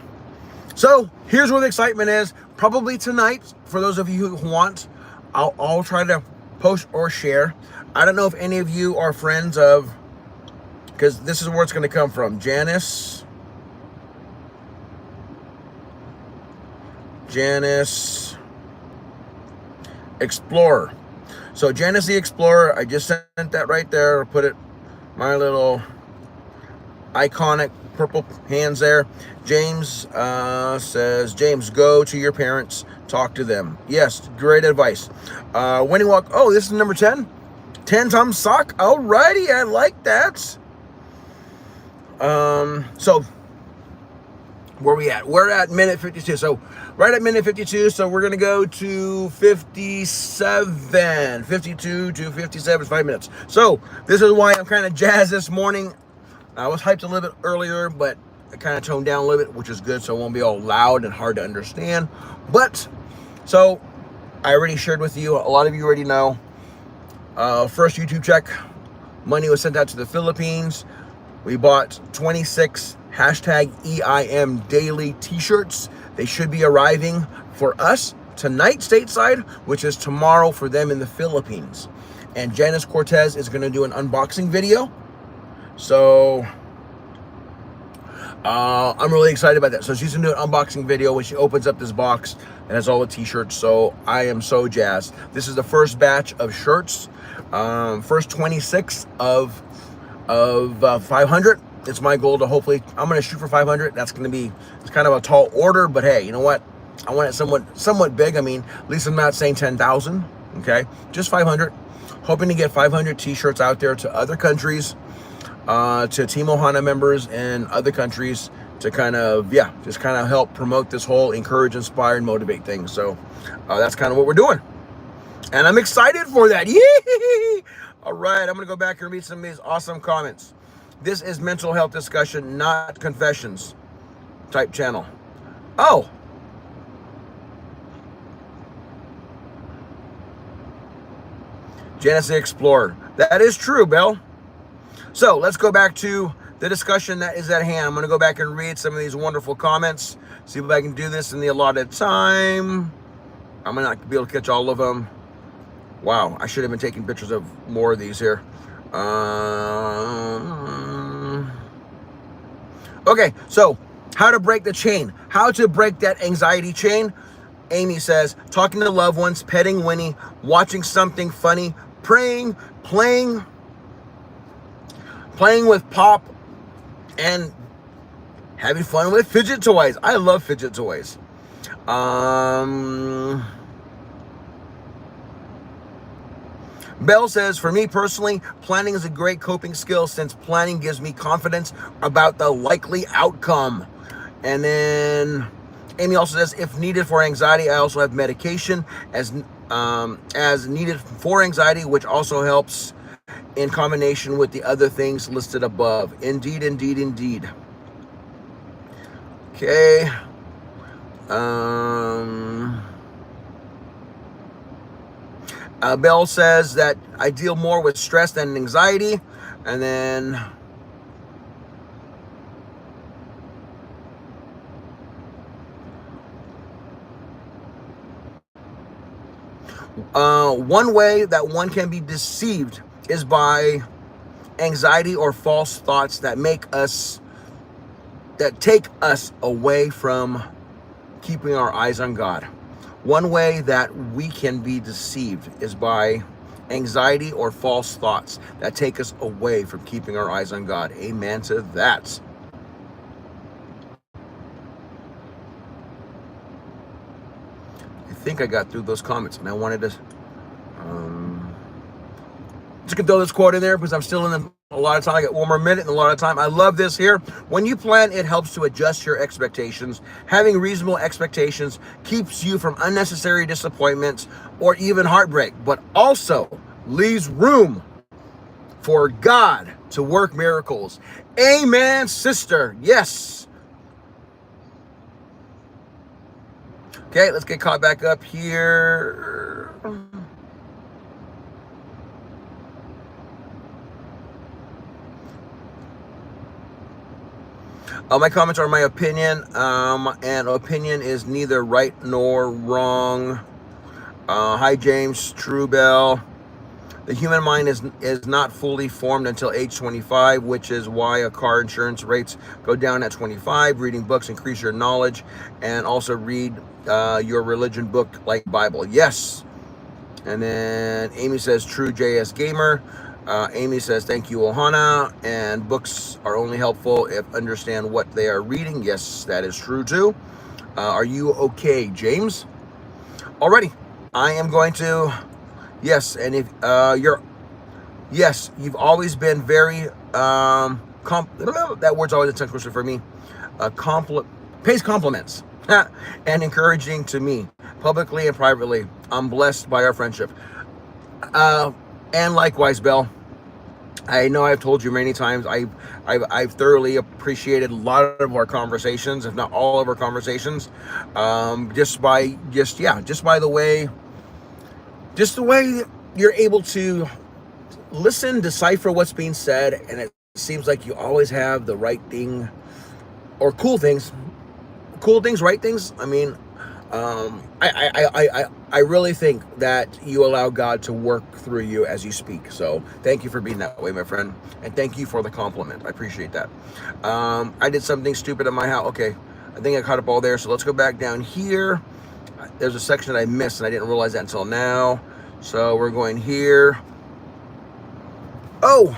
So here's where the excitement is. Probably tonight, for those of you who want, I'll try to post or share. I don't know if any of you are friends of, because this is where it's going to come from. Janice Explorer. So Janice the Explorer, I just sent that right there. Put it, my little iconic purple hands there. James says, James, go to your parents, talk to them. Yes, great advice. Winning Walk, oh, this is number 10. 10 times sock. Alrighty, I like that. So where we at? We're at minute 52. So right at minute 52. So we're gonna go to 57, 52 to 57, 5 minutes. So this is why I'm kind of jazzed this morning. I was hyped a little bit earlier, but I kind of toned down a little bit, which is good. So it won't be all loud and hard to understand. But so I already shared with you. A lot of you already know. First YouTube check, money was sent out to the Philippines. We bought 26 #EIM daily t-shirts. They should be arriving for us tonight stateside, which is tomorrow for them in the Philippines. And Janice Cortez is going to do an unboxing video. So I'm really excited about that. So she's going to do an unboxing video when she opens up this box and has all the t-shirts. So I am so jazzed. This is the first batch of shirts. First 26 of 500. It's my goal to hopefully, I'm going to shoot for 500. That's going to be, it's kind of a tall order, but hey, you know what? I want it somewhat big. I mean, at least I'm not saying 10,000. Okay. Just 500. Hoping to get 500 t-shirts out there to other countries, to Team Ohana members in other countries to kind of, yeah, just kind of help promote this whole encourage, inspire, and motivate thing. So that's kind of what we're doing. And I'm excited for that. Yee! All right, I'm going to go back and read some of these awesome comments. This is mental health discussion, not confessions type channel. Oh. Janice the Explorer. That is true, Belle. So let's go back to the discussion that is at hand. I'm going to go back and read some of these wonderful comments. See if I can do this in the allotted time. I'm going to not be able to catch all of them. Wow, I should have been taking pictures of more of these here. Okay, so how to break the chain. How to break that anxiety chain. Amy says, talking to loved ones, petting Winnie, watching something funny, praying, playing with Pop, and having fun with fidget toys. I love fidget toys. Bell says, for me personally, planning is a great coping skill since planning gives me confidence about the likely outcome. And then Amy also says, if needed for anxiety, I also have medication as needed for anxiety, which also helps in combination with the other things listed above. Indeed, indeed, indeed. Okay. Bell says that I deal more with stress than anxiety. And then One way that one can be deceived is by anxiety or false thoughts that take us away from keeping our eyes on God. One way that we can be deceived is by anxiety or false thoughts that take us away from keeping our eyes on God. Amen to that. I think I got through those comments, and I wanted to just gonna throw this quote in there because I'm still in a lot of time. I got one more minute and a lot of time. I love this here. When you plan, it helps to adjust your expectations. Having reasonable expectations keeps you from unnecessary disappointments or even heartbreak, but also leaves room for God to work miracles. Amen, sister. Yes. Okay, let's get caught back up here. My comments are my opinion, and opinion is neither right nor wrong. Hi, James Trubell. The human mind is not fully formed until age 25, which is why a car insurance rates go down at 25. Reading books increase your knowledge, and also read your religion book like Bible. Yes. And then Amy says, true JS Gamer. Amy says, thank you, Ohana. And books are only helpful if understand what they are reading. Yes, that is true too. Are you okay, James? Alrighty. I am going to, yes, and if you've always been very, that word's always a tongue twister for me. Pays compliments and encouraging to me, publicly and privately. I'm blessed by our friendship. And likewise, Belle. I know I've told you many times, I've thoroughly appreciated a lot of our conversations, if not all of our conversations, just by the way you're able to listen, decipher what's being said, and it seems like you always have the right thing, or cool things, right things. I mean, I really think that you allow God to work through you as you speak. So thank you for being that way, my friend. And thank you for the compliment. I appreciate that. I did something stupid at my house. Okay, I think I caught up all there. So let's go back down here. There's a section that I missed, and I didn't realize that until now. So we're going here. Oh!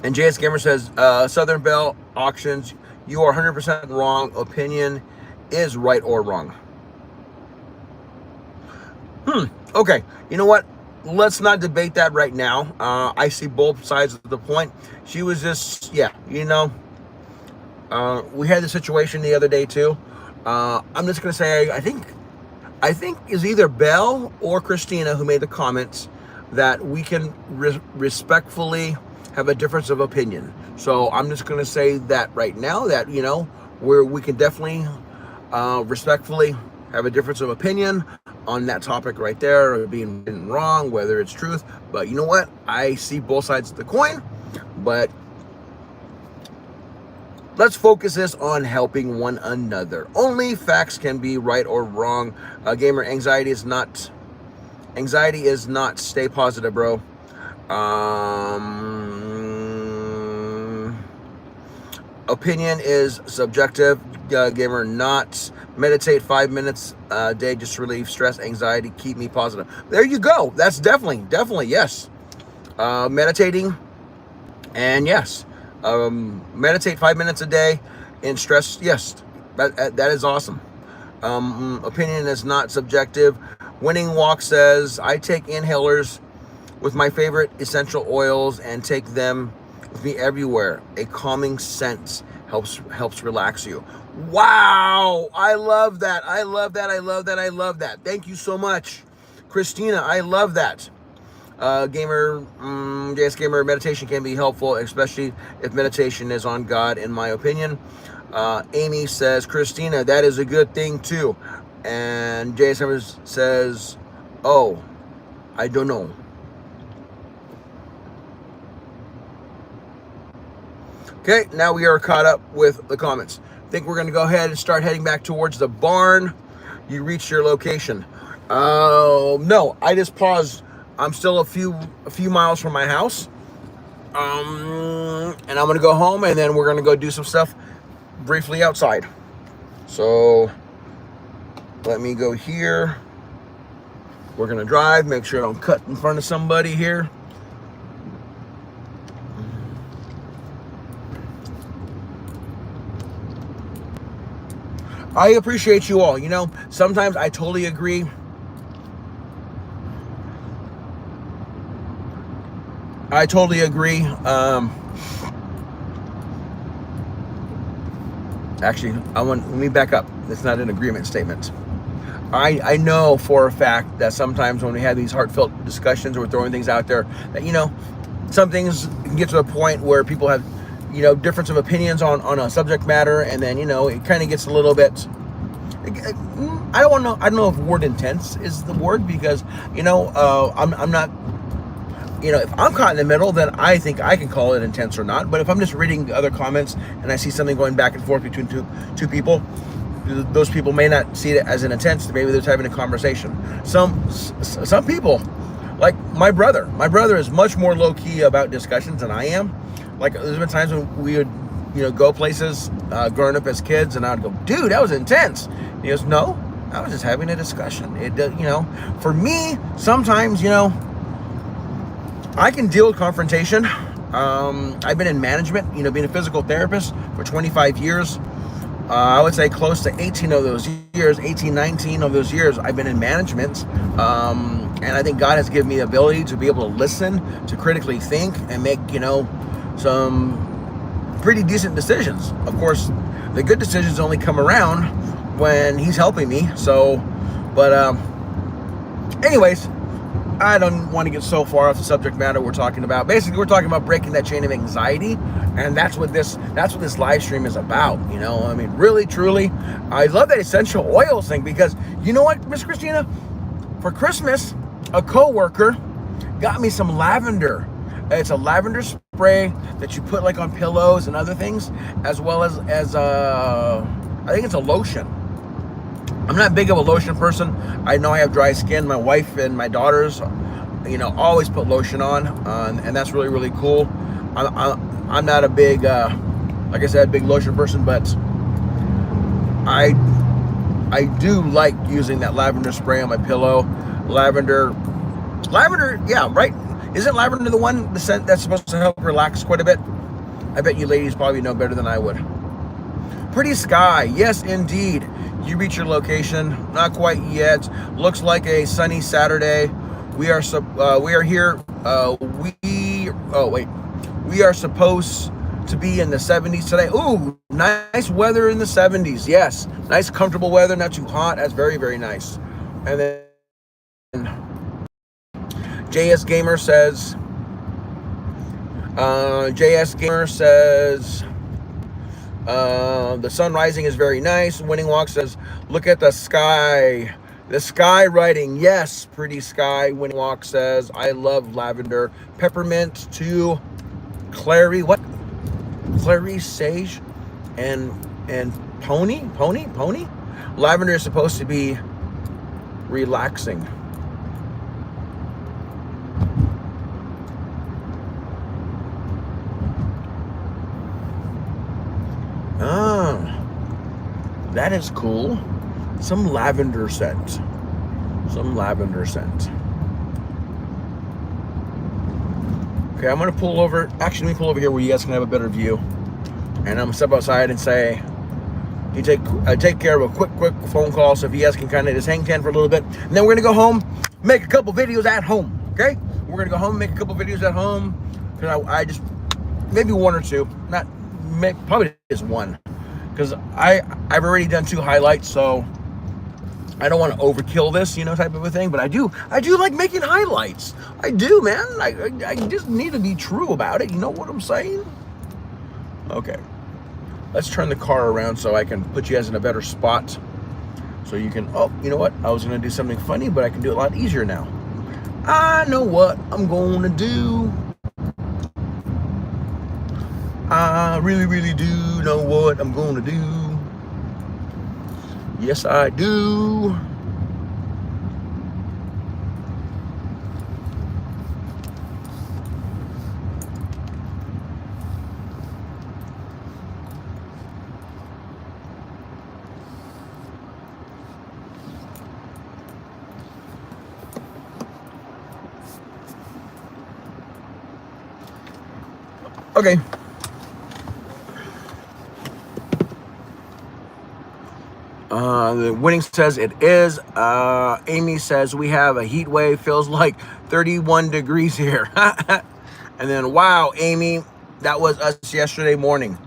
And JS Gamer says, Southern Belle Auctions, you are 100% wrong. Opinion is right or wrong. Okay. You know what? Let's not debate that right now. I see both sides of the point. She was just, we had the situation the other day too. I'm just going to say, I think it's either Belle or Christina who made the comments that we can respectfully have a difference of opinion. So I'm just going to say that right now, that, where we can definitely respectfully have a difference of opinion on that topic right there, of being wrong, whether it's truth. But you know what? I see both sides of the coin, but let's focus this on helping one another. Only facts can be right or wrong. Gamer, anxiety is not stay positive, bro. Opinion is subjective. Gamer, not. Meditate 5 minutes a day just to relieve stress, anxiety, keep me positive. There you go. That's definitely yes. Meditating, and yes, meditate 5 minutes a day in stress. Yes, that is awesome. Opinion is not subjective. Winning Walk says, I take inhalers with my favorite essential oils and take them with me everywhere. A calming scent helps relax you. Wow, I love that. I love that. Thank you so much, Christina. I love that. Gamer, JS Gamer, meditation can be helpful, especially if meditation is on God, in my opinion. Amy says, Christina, that is a good thing too. And JS says, oh, I don't know. Okay, now we are caught up with the comments. I think we're going to go ahead and start heading back towards the barn. You reached your location. No, I just paused. I'm still a few miles from my house. And I'm going to go home, and then we're going to go do some stuff briefly outside. So let me go here. We're going to drive, make sure I don't cut in front of somebody here. I appreciate you all. You know, sometimes I totally agree. I totally agree. Actually, let me back up. It's not an agreement statement. I know for a fact that sometimes when we have these heartfelt discussions or we're throwing things out there, that, you know, some things can get to a point where people have, you know, difference of opinions on a subject matter, and then, you know, it kind of gets a little bit, I don't know if word intense is the word, because, you know, I'm not, you know, if I'm caught in the middle, then I think I can call it intense or not. But if I'm just reading other comments and I see something going back and forth between two people, those people may not see it as an intense. Maybe they're having a conversation. Some people, like my brother is much more low key about discussions than I am. Like, there's been times when we would, you know, go places growing up as kids, and I'd go, dude, that was intense. And he goes, no, I was just having a discussion. It, you know, for me, sometimes, you know, I can deal with confrontation. I've been in management, you know, being a physical therapist for 25 years. I would say close to 18 of those years, 18, 19 of those years, I've been in management. And I think God has given me the ability to be able to listen, to critically think, and make, you know, some pretty decent decisions. Of course, the good decisions only come around when He's helping me. So, but anyways, I don't want to get so far off the subject matter we're talking about. Basically, we're talking about breaking that chain of anxiety, and that's what this live stream is about. You know, I mean, really, truly, I love that essential oils thing, because you know what, Miss Christina, for Christmas, a coworker got me some lavender. It's a lavender spray that you put like on pillows and other things, as well as I think it's a lotion. I'm not big of a lotion person. I know I have dry skin. My wife and my daughters, you know, always put lotion on, and that's really, really cool. I'm not a big, like I said, big lotion person, but I do like using that lavender spray on my pillow. Lavender, yeah, right? Isn't lavender the scent that's supposed to help relax quite a bit? I bet you ladies probably know better than I would. Pretty sky, yes, indeed. You reach your location, not quite yet. Looks like a sunny Saturday. We are here. We are supposed to be in the 70s today. Ooh, nice weather in the 70s. Yes, nice comfortable weather, not too hot. That's very, very nice. And then JS Gamer says. The sun rising is very nice. Winning Walk says, look at the sky. The sky writing. Yes, pretty sky. Winning Walk says, I love lavender. Peppermint to clary. What? Clary, sage, and pony? Lavender is supposed to be relaxing. That is cool. Some lavender scent. Okay, I'm gonna pull over. Actually, let me pull over here where you guys can have a better view. And I'm gonna step outside and say, you take care of a quick phone call, so if you guys can kind of just hang 10 for a little bit, and then we're gonna go home, make a couple videos at home. Okay, we're gonna go home, make a couple videos at home, because I just maybe one or two, probably just one. Because I've already done 2 highlights, so I don't want to overkill this, you know, type of a thing. But I do like making highlights. I do, man. I just need to be true about it. You know what I'm saying? Okay. Let's turn the car around so I can put you guys in a better spot. So you can, oh, you know what? I was going to do something funny, but I can do it a lot easier now. I know what I'm going to do. I really, really do know what I'm going to do. Yes, I do. Okay. The winning says it is. Amy says we have a heat wave. Feels like 31 degrees here. And then, wow, Amy, that was us yesterday morning.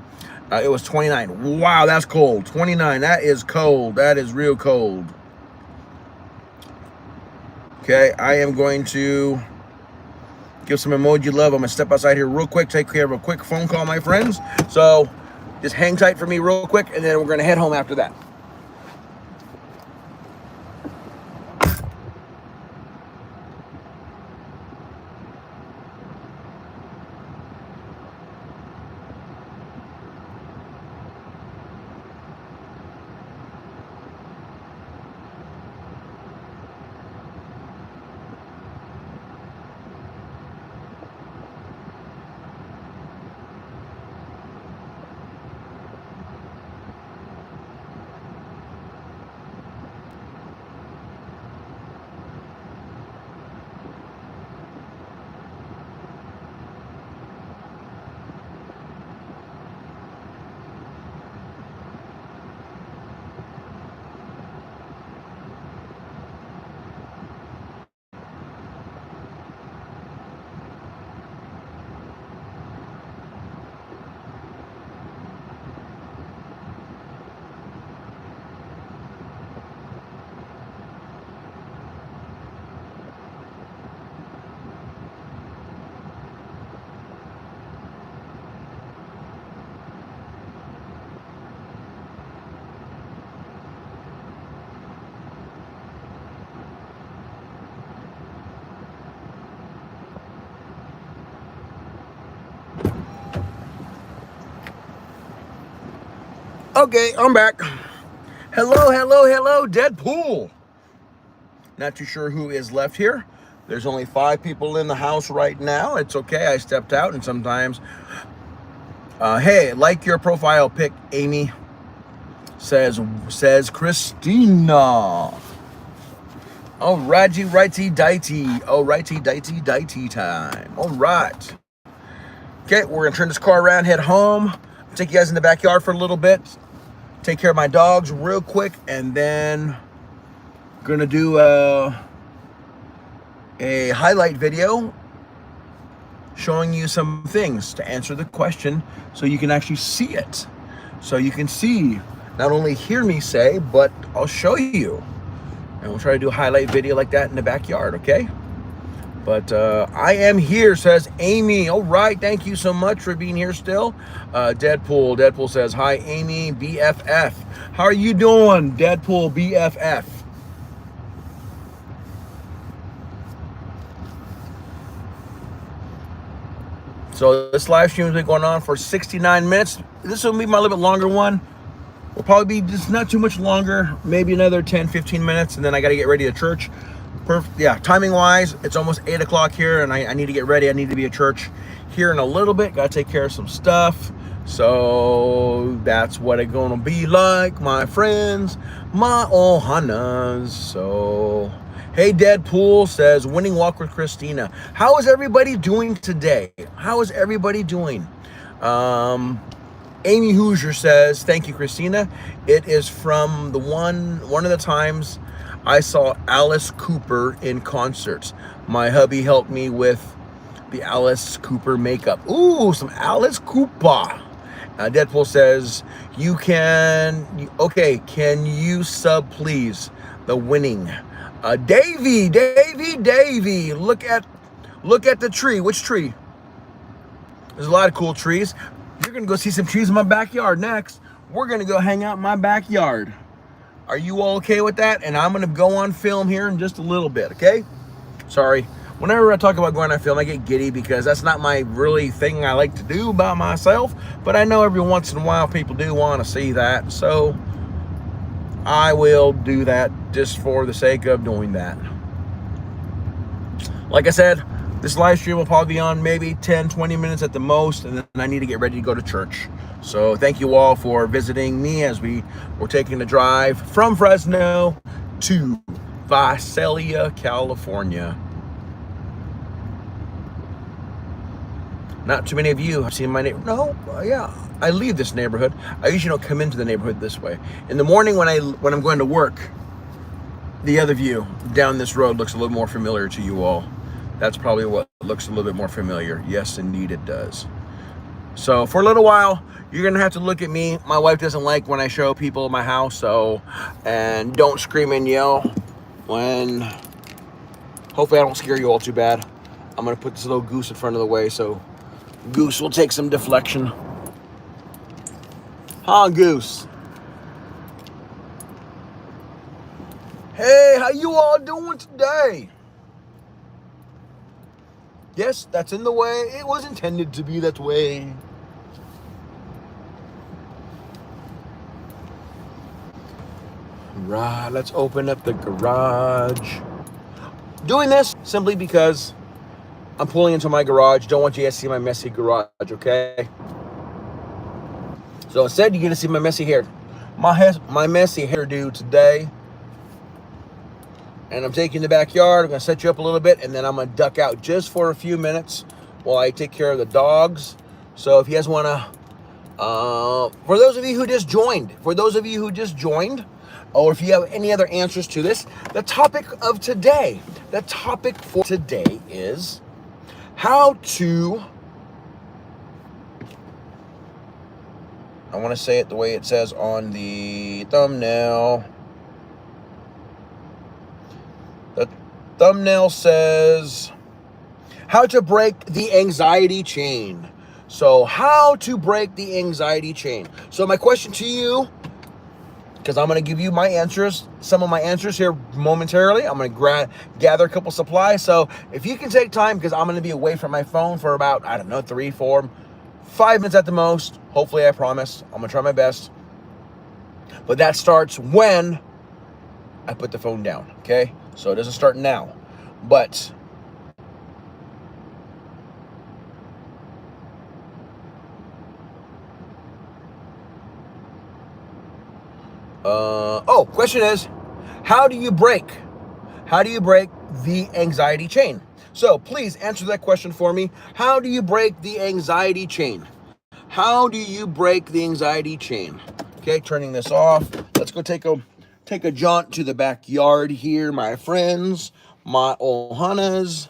It was 29. Wow, that's cold. 29. That is cold. That is real cold. Okay, I am going to give some emoji love. I'm going to step outside here real quick, take care of a quick phone call, my friends. So just hang tight for me real quick, and then we're going to head home after that. Okay, I'm back. Hello, hello, hello, Deadpool. Not too sure who is left here. There's only 5 people in the house right now. It's okay. I stepped out, and sometimes, hey, like your profile pic, Amy, says Christina. Oh, righty, dighty. Oh, righty, dighty time. All right. Okay, we're gonna turn this car around, head home. Take you guys in the backyard for a little bit. Take care of my dogs real quick, and then gonna do a highlight video showing you some things to answer the question so you can actually see it. So you can see, not only hear me say, but I'll show you. And we'll try to do a highlight video like that in the backyard, okay? But I am here, says Amy. All right, thank you so much for being here still. Deadpool says, hi, Amy, BFF. How are you doing, Deadpool, BFF? So this live stream has been going on for 69 minutes. This will be my little bit longer one. Will probably be just not too much longer, maybe another 10, 15 minutes, and then I got to get ready to church. Yeah, timing wise, it's almost 8 o'clock here, and I need to get ready. I need to be at church here in a little bit. Got to take care of some stuff. So that's what it's gonna be like, my friends, my Ohanas. So, hey, Deadpool says, winning walk with Christina. How is everybody doing today? How is everybody doing? Amy Hoosier says, thank you, Christina. It is from the one of the times I saw Alice Cooper in concerts. My hubby helped me with the Alice Cooper makeup. Ooh, some Alice Cooper. Deadpool says, okay, can you sub, please? The winning. Davey, look at the tree. Which tree? There's a lot of cool trees. You're gonna go see some trees in my backyard next. We're gonna go hang out in my backyard. Are you all okay with that? And I'm going to go on film here in just a little bit, okay? Sorry. Whenever I talk about going on film, I get giddy because that's not my really thing I like to do by myself. But I know every once in a while people do want to see that. So I will do that just for the sake of doing that. Like I said, this live stream will probably be on maybe 10, 20 minutes at the most, and then I need to get ready to go to church. So thank you all for visiting me as we were taking a drive from Fresno to Visalia, California. Not too many of you have seen my neighborhood. No, yeah, I leave this neighborhood. I usually don't come into the neighborhood this way. In the morning when I'm going to work, the other view down this road looks a little more familiar to you all. That's probably what looks a little bit more familiar. Yes, indeed it does. So for a little while, you're gonna have to look at me. My wife doesn't like when I show people my house, and don't scream and yell when, hopefully I don't scare you all too bad. I'm gonna put this little goose in front of the way so Goose will take some deflection. Huh, Goose? Hey, how you all doing today? Yes, that's in the way. It was intended to be that way. Right, let's open up the garage. Doing this simply because I'm pulling into my garage. Don't want you guys to see my messy garage, okay? So instead, you're gonna see my messy hair. My messy hairdo today. And I'm taking the backyard. I'm gonna set you up a little bit, and then I'm gonna duck out just for a few minutes while I take care of the dogs. So if you guys wanna, for those of you who just joined, or if you have any other answers to this, the topic for today is how to, I wanna say it the way it says on the thumbnail. The thumbnail says, how to break the anxiety chain. So how to break the anxiety chain. So my question to you, because I'm going to give you my answers, some of my answers here momentarily. I'm going to gather a couple supplies. So if you can take time, because I'm going to be away from my phone for about, I don't know, 3, 4, 5 minutes at the most. Hopefully, I promise. I'm going to try my best. But that starts when I put the phone down, okay? So it doesn't start now. But question is, how do you break the anxiety chain? So please answer that question for me. How do you break the anxiety chain? How do you break the anxiety chain? Okay, turning this off. Let's go take a jaunt to the backyard here, my friends, my Ohanas.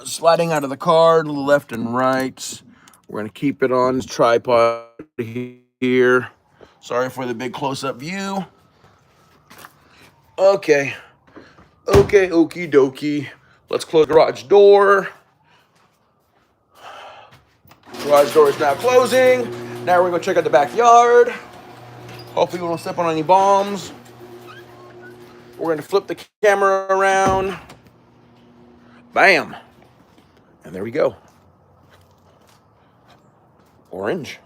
Sliding out of the car, left and right. We're gonna keep it on this tripod here. Sorry for the big close-up view. Okay, okie dokie. Let's close the garage door. Garage door is now closing. Now we're gonna check out the backyard. Hopefully we won't step on any bombs. We're gonna flip the camera around. Bam. And there we go. Orange.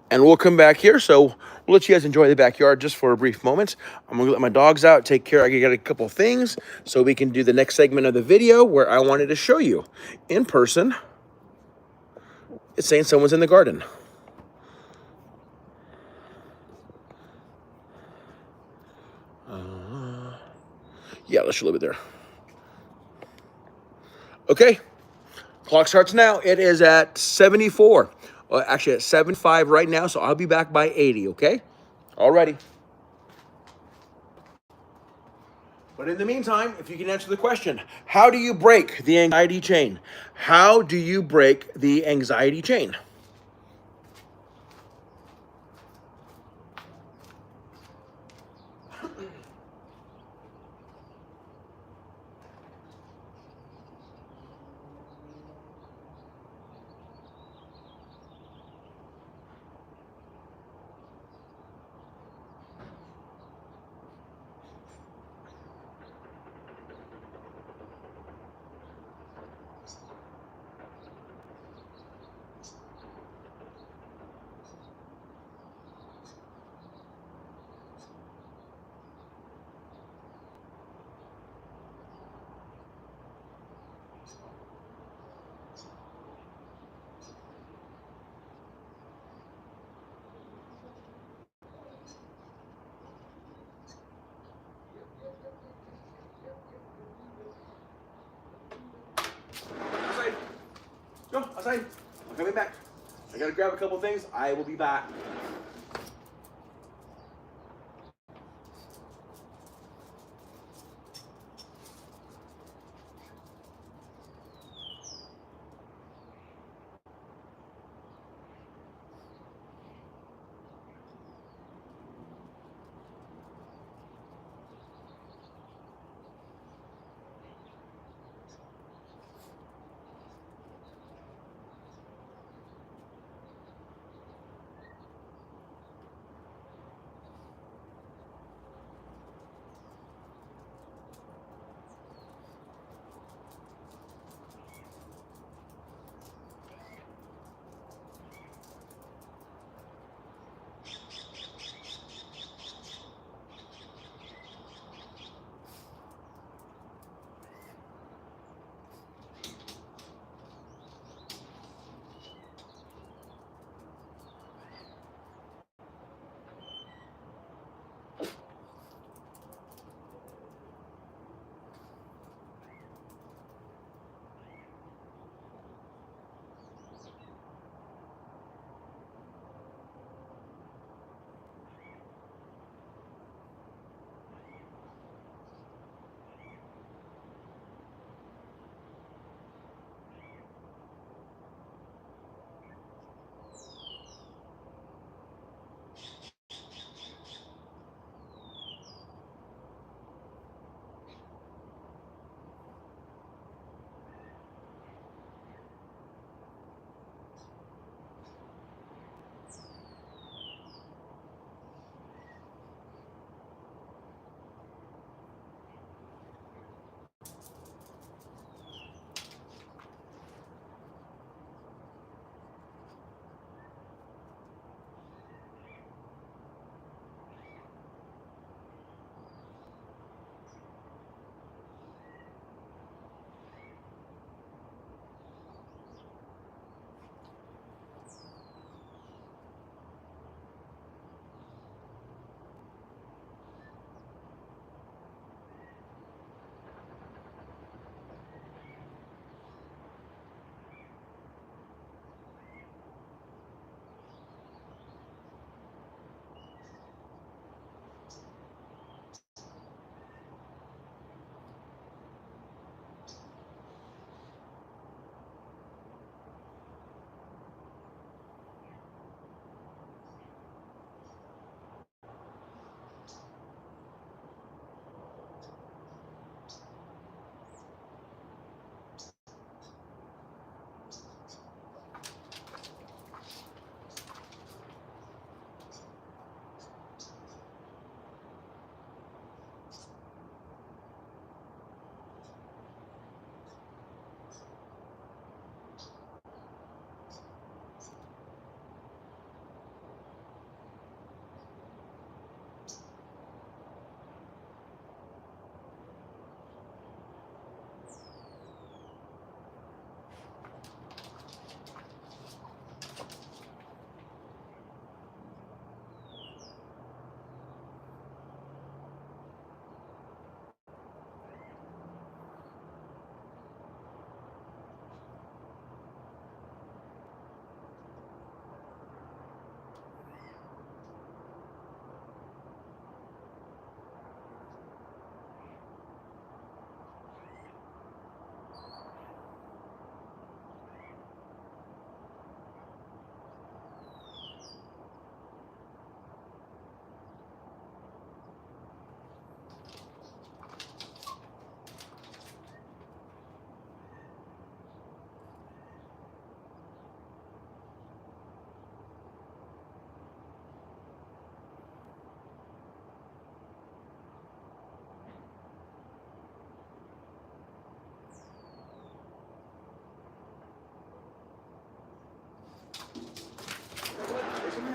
And we'll come back here. So we'll let you guys enjoy the backyard just for a brief moment. I'm gonna let my dogs out, take care. I got a couple things so we can do the next segment of the video where I wanted to show you in person. It's saying someone's in the garden. Yeah, let's leave it there. Okay, clock starts now. It is at 74. Actually at 75 right now, so I'll be back by 80, okay? Alrighty. But in the meantime, if you can answer the question, how do you break the anxiety chain? How do you break the anxiety chain? outside. I'm coming back. I gotta grab a couple things. I will be back.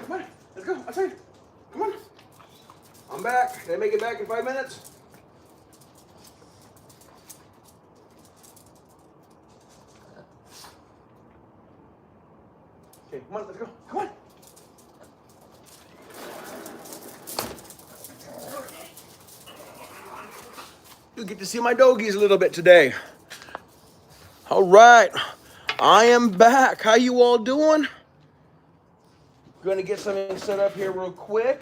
Come on, let's go. Outside. Come on. I'm back. Can I make it back in 5 minutes? Okay, come on, let's go. Come on. You get to see my doggies a little bit today. All right. I am back. How you all doing? Gonna get something set up here real quick,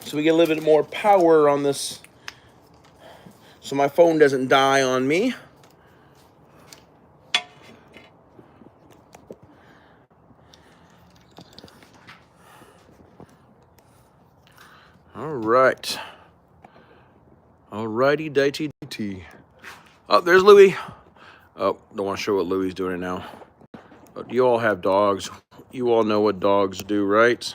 so we get a little bit more power on this, so my phone doesn't die on me. All right. Alrighty, ditey, ditey. Oh, there's Louie. Oh, don't want to show what Louie's doing now. But you all have dogs. You all know what dogs do, right?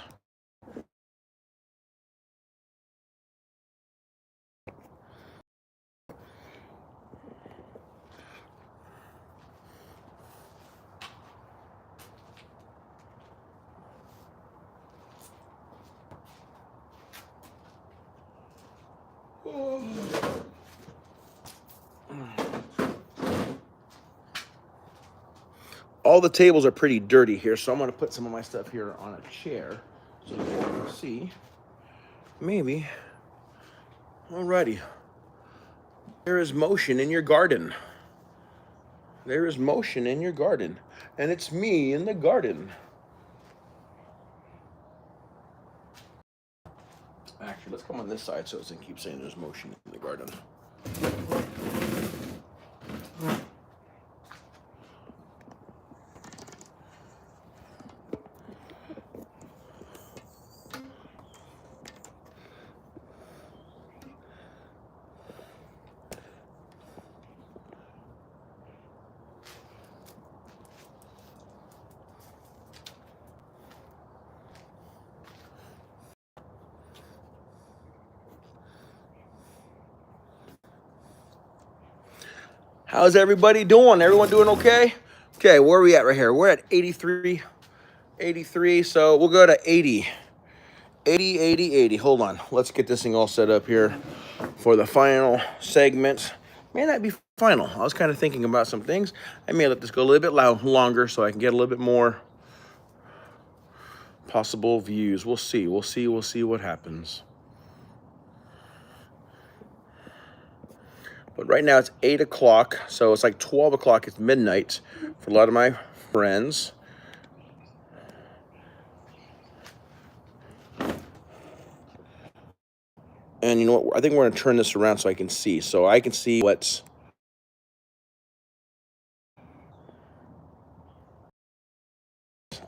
All the tables are pretty dirty here, so I'm going to put some of my stuff here on a chair so you can see. Maybe. Alrighty. There is motion in your garden. There is motion in your garden. And it's me in the garden. Actually, let's come on this side so it doesn't keep saying there's motion in the garden. How's everybody doing? Everyone doing okay? Okay, where are we at right here? We're at 83. 83, so we'll go to 80. 80, 80, 80. Hold on. Let's get this thing all set up here for the final segment. May not be final. I was kind of thinking about some things. I may let this go a little bit longer so I can get a little bit more possible views. We'll see. We'll see what happens. But right now it's 8 o'clock, so it's like 12 o'clock. It's midnight for a lot of my friends. And you know what? I think we're going to turn this around so I can see. So I can see what's...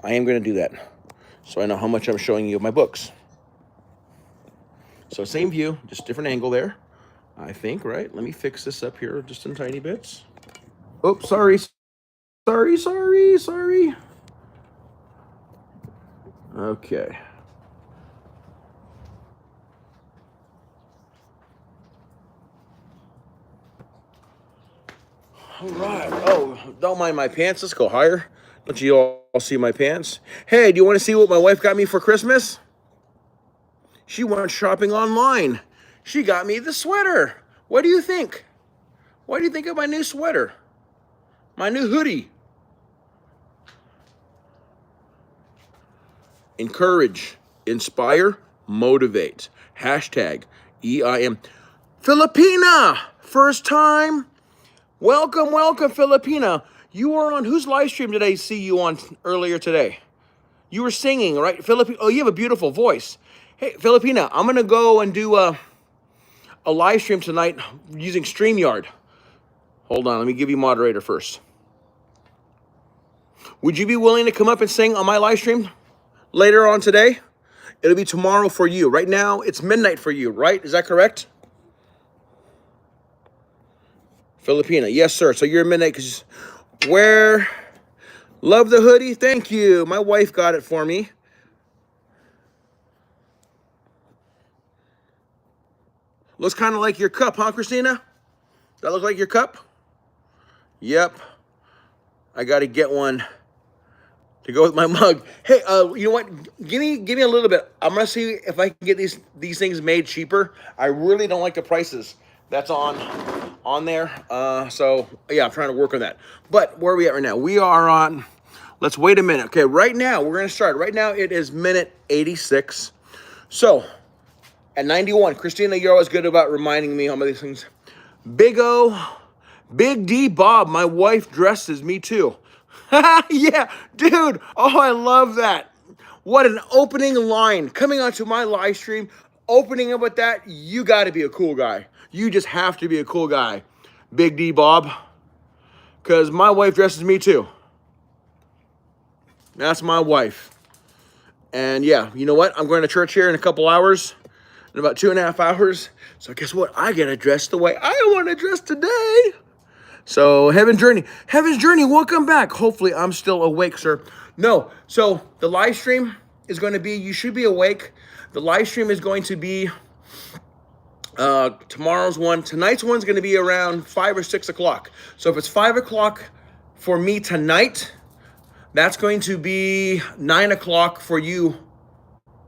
I am going to do that. So I know how much I'm showing you of my books. So same view, just different angle there. I think, right? Let me fix this up here just in tiny bits. Oops, sorry. Okay. All right. Oh, don't mind my pants. Let's go higher. Let you all see my pants. Hey, do you want to see what my wife got me for Christmas? She went shopping online. She got me the sweater. What do you think? What do you think of my new sweater? My new hoodie. Encourage, inspire, motivate. Hashtag EIM. Filipina, first time. Welcome, Filipina. You were on whose live stream did I see you on earlier today? You were singing, right? Filipina. Oh, you have a beautiful voice. Hey, Filipina, I'm going to go and do a live stream tonight using StreamYard. Hold on, let me give you moderator first. Would you be willing to come up and sing on my live stream later on today? It'll be tomorrow for you. Right now, it's midnight for you, right? Is that correct? Filipina, yes, sir. So you're midnight because where? Love the hoodie. Thank you. My wife got it for me. Looks kind of like your cup, huh, Christina? Does that look like your cup? Yep. I got to get one to go with my mug. Hey, you know what? Give me a little bit. I'm gonna see if I can get these things made cheaper. I really don't like the prices that's on there. So yeah, I'm trying to work on that. But where are we at right now? We are on. Let's wait a minute. Okay, right now we're gonna start. Right now it is minute 86. So at 91, Christina, you're always good about reminding me how many things. Big O, Big D Bob, my wife dresses me too. Yeah, dude. Oh, I love that. What an opening line coming onto my live stream. Opening up with that, you got to be a cool guy. You just have to be a cool guy, Big D Bob, because my wife dresses me too. That's my wife. And yeah, you know what? I'm going to church here in a couple hours, in about 2.5 hours. So guess what? I get to dress the way I want to dress today. So Heaven's Journey, welcome back. Hopefully I'm still awake, sir. No, so the live stream is going to be, you should be awake. The live stream is going to be tomorrow's one. Tonight's one's going to be around 5 or 6 o'clock. So if it's 5 o'clock for me tonight, that's going to be 9 o'clock for you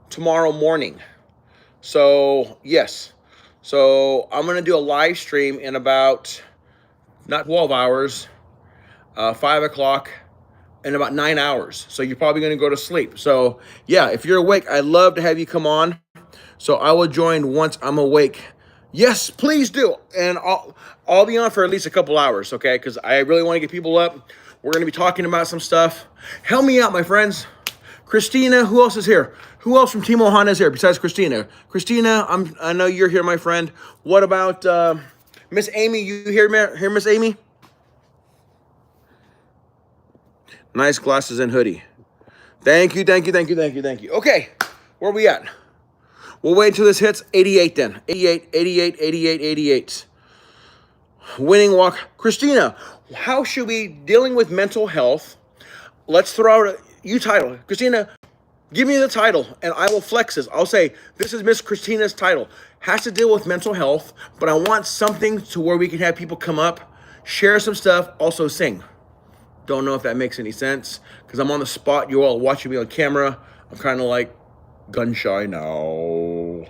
tomorrow morning. So yes, so I'm going to do a live stream in about, not 12 hours, 5 o'clock, in about 9 hours. So you're probably going to go to sleep. So yeah, if you're awake, I'd love to have you come on. So I will join once I'm awake. Yes, please do. And I'll be on for at least a couple hours, okay? Because I really want to get people up. We're going to be talking about some stuff. Help me out, my friends. Christina, who else is here? Who else from Team Ohana is here besides Christina? Christina, I know you're here, my friend. What about Miss Amy? You here, Miss Amy? Nice glasses and hoodie. Thank you. Okay, where are we at? We'll wait until this hits 88 then. 88. Winning walk. Christina, how should we, dealing with mental health, let's throw out you title. Christina, give me the title and I will flex this. I'll say, this is Miss Christina's title. Has to deal with mental health, but I want something to where we can have people come up, share some stuff, also sing. Don't know if that makes any sense because I'm on the spot. You all watching me on camera. I'm kind of like gun shy now.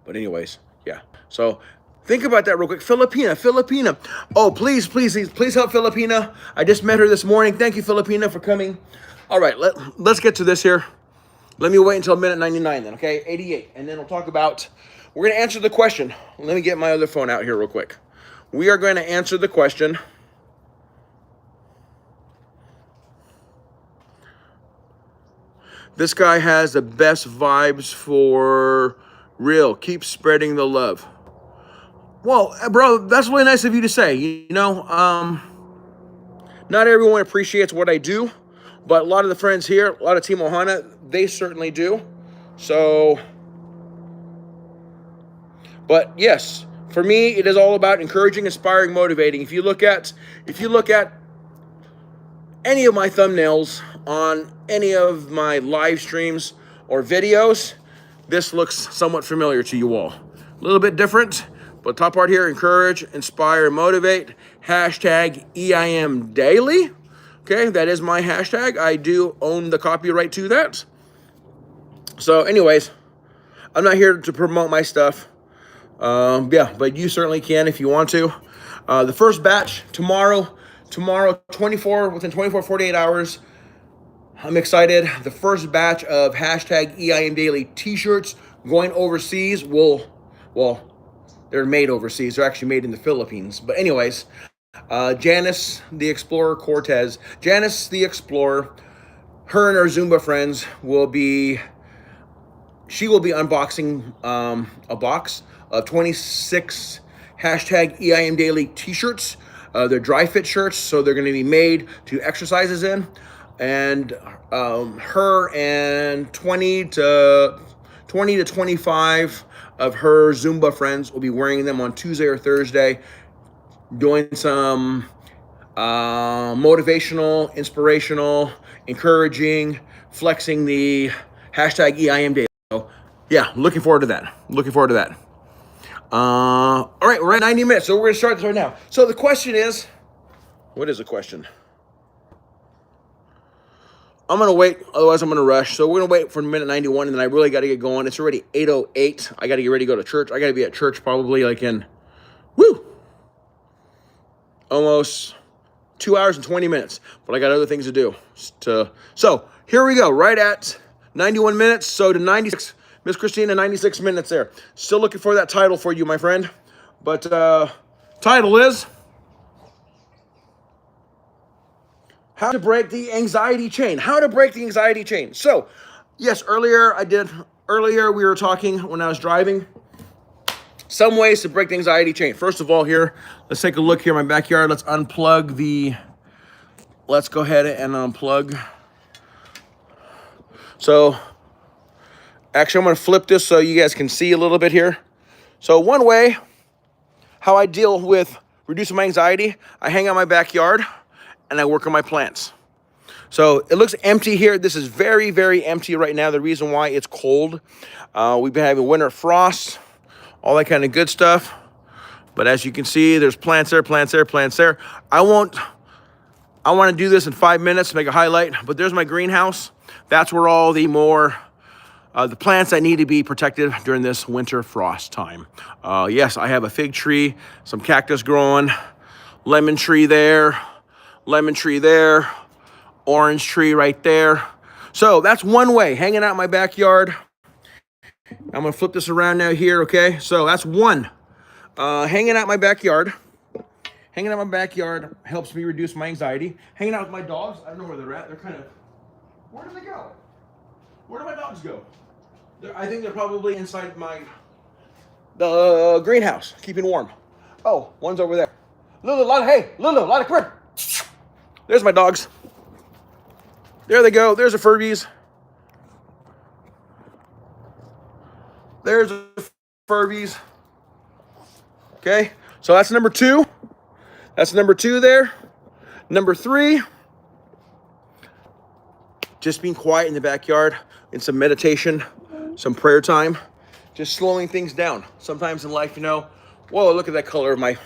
But anyways, yeah. So think about that real quick. Filipina. Oh, please help Filipina. I just met her this morning. Thank you, Filipina, for coming. All right, let's get to this here. Let me wait until minute 99 then, okay? 88. And then we'll talk about, we're going to answer the question. Let me get my other phone out here real quick. We are going to answer the question. This guy has the best vibes for real. Keep spreading the love. Well, bro, that's really nice of you to say. You know, not everyone appreciates what I do, but a lot of the friends here, a lot of Team Ohana, they certainly do. So, but yes, for me, it is all about encouraging, inspiring, motivating. If you look at any of my thumbnails on any of my live streams or videos, this looks somewhat familiar to you all. A little bit different, but top part here, encourage, inspire, motivate, hashtag EIM Daily. Okay, that is my hashtag. I do own the copyright to that. So anyways, I'm not here to promote my stuff. Yeah, but you certainly can if you want to. The first batch tomorrow, within 48 hours. I'm excited. The first batch of hashtag EIM Daily t-shirts going overseas well, they're made overseas. They're actually made in the Philippines. But anyways, Janice the Explorer Cortez, Janice the Explorer, her and her Zumba friends will be unboxing a box of 26 hashtag EIM Daily t-shirts. They're dry fit shirts, so they're going to be made to exercises in. And her and 20 to 25 of her Zumba friends will be wearing them on Tuesday or Thursday, doing some motivational, inspirational, encouraging, flexing the hashtag EIM Daily. So, yeah, looking forward to that. All right, we're at 90 minutes, so we're going to start this right now. So the question is, what is the question? I'm going to wait, otherwise I'm going to rush. So we're going to wait for minute 91, and then I really got to get going. It's already 8:08. I got to get ready to go to church. I got to be at church probably like in, almost 2 hours and 20 minutes. But I got other things to do. So here we go, right at 91 minutes. So to 96, Miss Christina, 96 minutes there. Still looking for that title for you, my friend. But title is how to break the anxiety chain. How to break the anxiety chain. So, yes, earlier we were talking when I was driving. Some ways to break the anxiety chain. First of all, here, let's take a look here in my backyard. Let's go ahead and unplug. So, actually, I'm going to flip this so you guys can see a little bit here. So, one way how I deal with reducing my anxiety, I hang out in my backyard and I work on my plants. So it looks empty here. This is very, very empty right now. The reason why, it's cold. We've been having winter frost, all that kind of good stuff. But as you can see, there's plants there, plants there, plants there. I want to do this in 5 minutes to make a highlight, but there's my greenhouse. That's where all the plants that need to be protected during this winter frost time. Yes, I have a fig tree, some cactus growing, lemon tree there, orange tree right there. So that's one way, hanging out in my backyard. I'm gonna flip this around now here, okay? So that's one. Hanging out in my backyard. Hanging out in my backyard helps me reduce my anxiety. Hanging out with my dogs, I don't know where they're at. They're kind of, where do they go? Where do my dogs go? I think they're probably inside the greenhouse, keeping warm. Oh, one's over there. Lulu, Lala, come here. There's my dogs. There they go. There's the Furbies. There's the Furbies. Okay, so that's number 2. That's number 2 there. Number 3, just being quiet in the backyard, in some meditation, some prayer time, just slowing things down. Sometimes in life, whoa, look at that color of my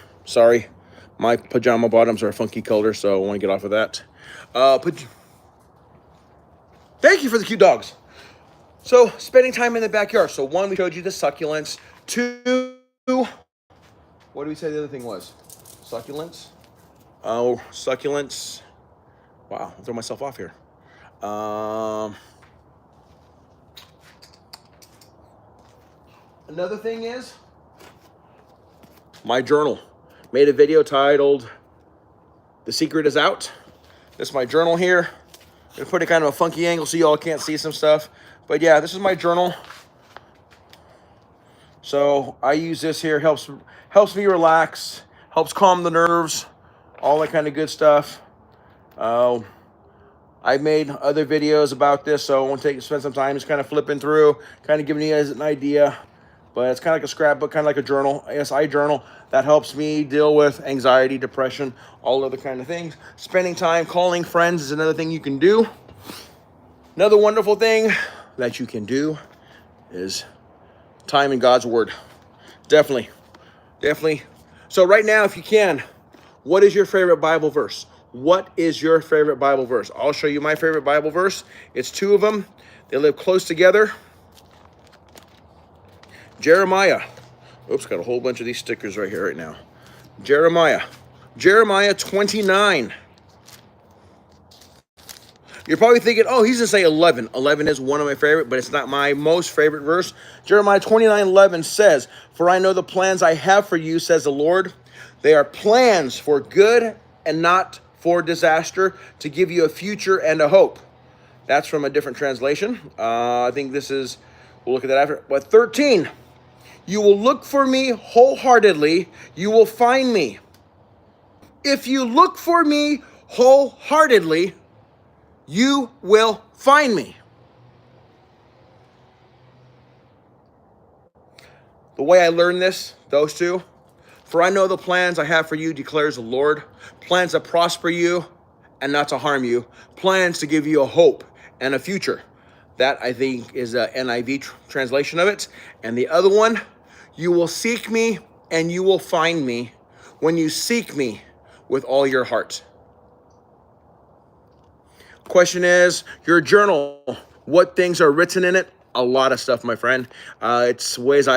pajama bottoms are a funky color, so I want to get off of that. Thank you for the cute dogs. So, spending time in the backyard. So, 1, we showed you the succulents. 2, what did we say the other thing was? Succulents. Oh, succulents. Wow, I'll throw myself off here. Another thing is my journal. Made a video titled "The Secret Is Out." This is my journal here. I'm gonna put it kind of a funky angle so y'all can't see some stuff. But yeah, this is my journal. So I use this here, helps me relax, helps calm the nerves, all that kind of good stuff. I've made other videos about this, so I won't spend some time just kind of flipping through, kind of giving you guys an idea. But it's kind of like a scrapbook, kind of like a journal. Yes, I journal. That helps me deal with anxiety, depression, all other kind of things. Spending time, calling friends is another thing you can do. Another wonderful thing that you can do is time in God's Word. Definitely. So right now, if you can, what is your favorite Bible verse? What is your favorite Bible verse? I'll show you my favorite Bible verse. It's 2 of them. They live close together. Jeremiah. Oops, got a whole bunch of these stickers right here right now. Jeremiah 29. You're probably thinking, oh, he's going to say 11. 11 is one of my favorite, but it's not my most favorite verse. Jeremiah 29:11 says, "For I know the plans I have for you, says the Lord. They are plans for good and not for disaster, to give you a future and a hope." That's from a different translation. I think this is, we'll look at that after. But 13, "You will look for me wholeheartedly, you will find me. If you look for me wholeheartedly, you will find me." The way I learned those 2, "For I know the plans I have for you, declares the Lord, plans to prosper you and not to harm you, plans to give you a hope and a future." That, I think, is a NIV translation of it. And the other one, "You will seek me and you will find me when you seek me with all your heart." Question is, your journal, what things are written in it? A lot of stuff, my friend. It's ways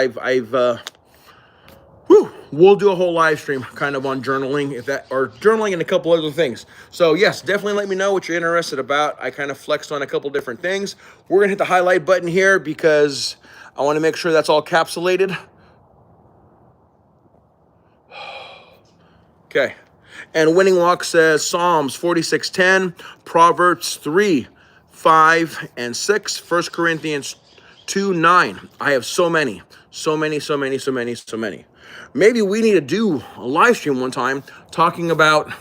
we'll do a whole live stream kind of on journaling, or journaling and a couple other things. So yes, definitely let me know what you're interested about. I kind of flexed on a couple different things. We're gonna hit the highlight button here because I want to make sure that's all capsulated. Okay, And Winning Walk says Psalms 46:10, Proverbs 3:5 and 6, 1 Corinthians 2:9. I have so many. Maybe we need to do a live stream one time talking about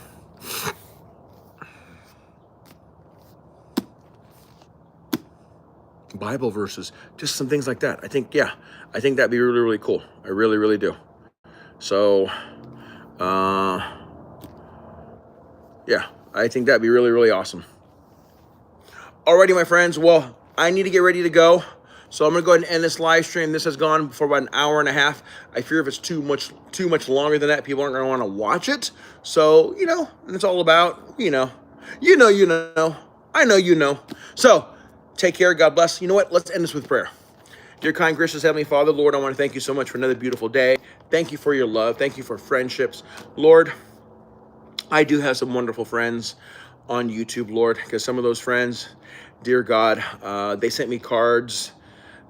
Bible verses, just some things like that. I think that'd be really, really cool. I really, really do. So, yeah, I think that'd be really, really awesome. Alrighty, my friends. Well, I need to get ready to go. So I'm gonna go ahead and end this live stream. This has gone for about an hour and a half. I fear if it's too much longer than that, people aren't gonna want to watch it. So, it's all about, I know. So take care. God bless. You know what? Let's end this with prayer. Dear kind, gracious Heavenly Father, Lord, I want to thank you so much for another beautiful day. Thank you for your love. Thank you for friendships. Lord, I do have some wonderful friends on YouTube, Lord, because some of those friends, dear God, they sent me cards.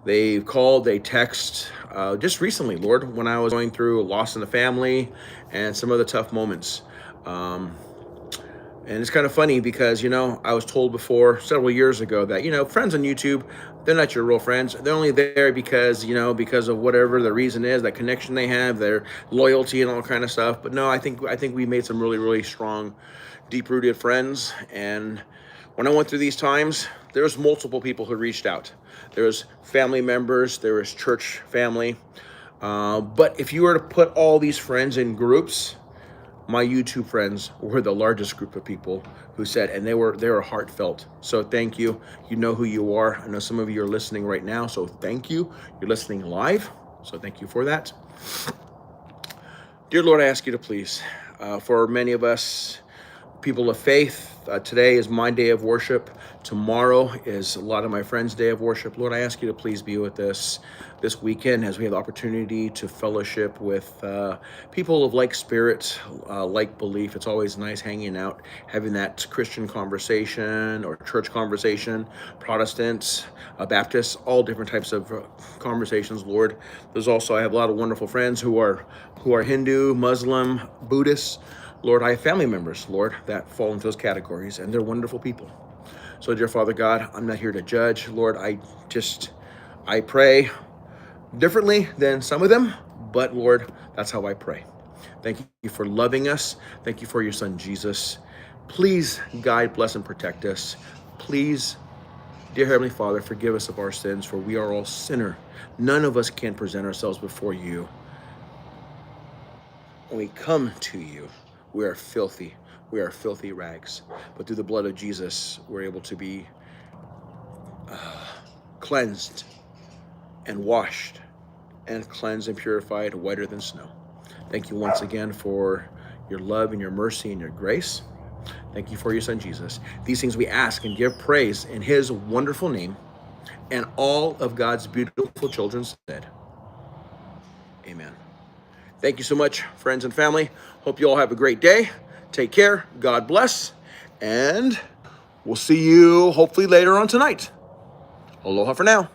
They called, they text, just recently, Lord, when I was going through a loss in the family and some other tough moments. And it's kind of funny because, I was told before several years ago that, friends on YouTube, they're not your real friends. They're only there because, because of whatever the reason is, that connection they have, their loyalty and all kind of stuff. But no, I think we made some really, really strong, deep-rooted friends. And when I went through these times, there was multiple people who reached out. There was family members, there was church family. But if you were to put all these friends in groups, my YouTube friends were the largest group of people who said, and they were heartfelt. So thank you. You know who you are. I know some of you are listening right now, so thank you. You're listening live, so thank you for that. Dear Lord, I ask you to please, for many of us, people of faith, today is my day of worship. Tomorrow is a lot of my friends' day of worship. Lord, I ask you to please be with us this weekend as we have the opportunity to fellowship with people of like spirit, like belief. It's always nice hanging out, having that Christian conversation or church conversation, Protestants, Baptists, all different types of conversations, Lord. I have a lot of wonderful friends who are Hindu, Muslim, Buddhists. Lord, I have family members, Lord, that fall into those categories, and they're wonderful people. So, dear Father God, I'm not here to judge. Lord, I pray differently than some of them, but Lord, that's how I pray. Thank you for loving us. Thank you for your son, Jesus. Please guide, bless, and protect us. Please, dear Heavenly Father, forgive us of our sins, for we are all sinner. None of us can present ourselves before you. When we come to you, we are filthy. We are filthy rags. But through the blood of Jesus, we're able to be cleansed and washed and cleansed and purified, whiter than snow. Thank you once again for your love and your mercy and your grace. Thank you for your son, Jesus. These things we ask and give praise in his wonderful name. And all of God's beautiful children said, amen. Thank you so much, friends and family. Hope you all have a great day. Take care. God bless. And we'll see you hopefully later on tonight. Aloha for now.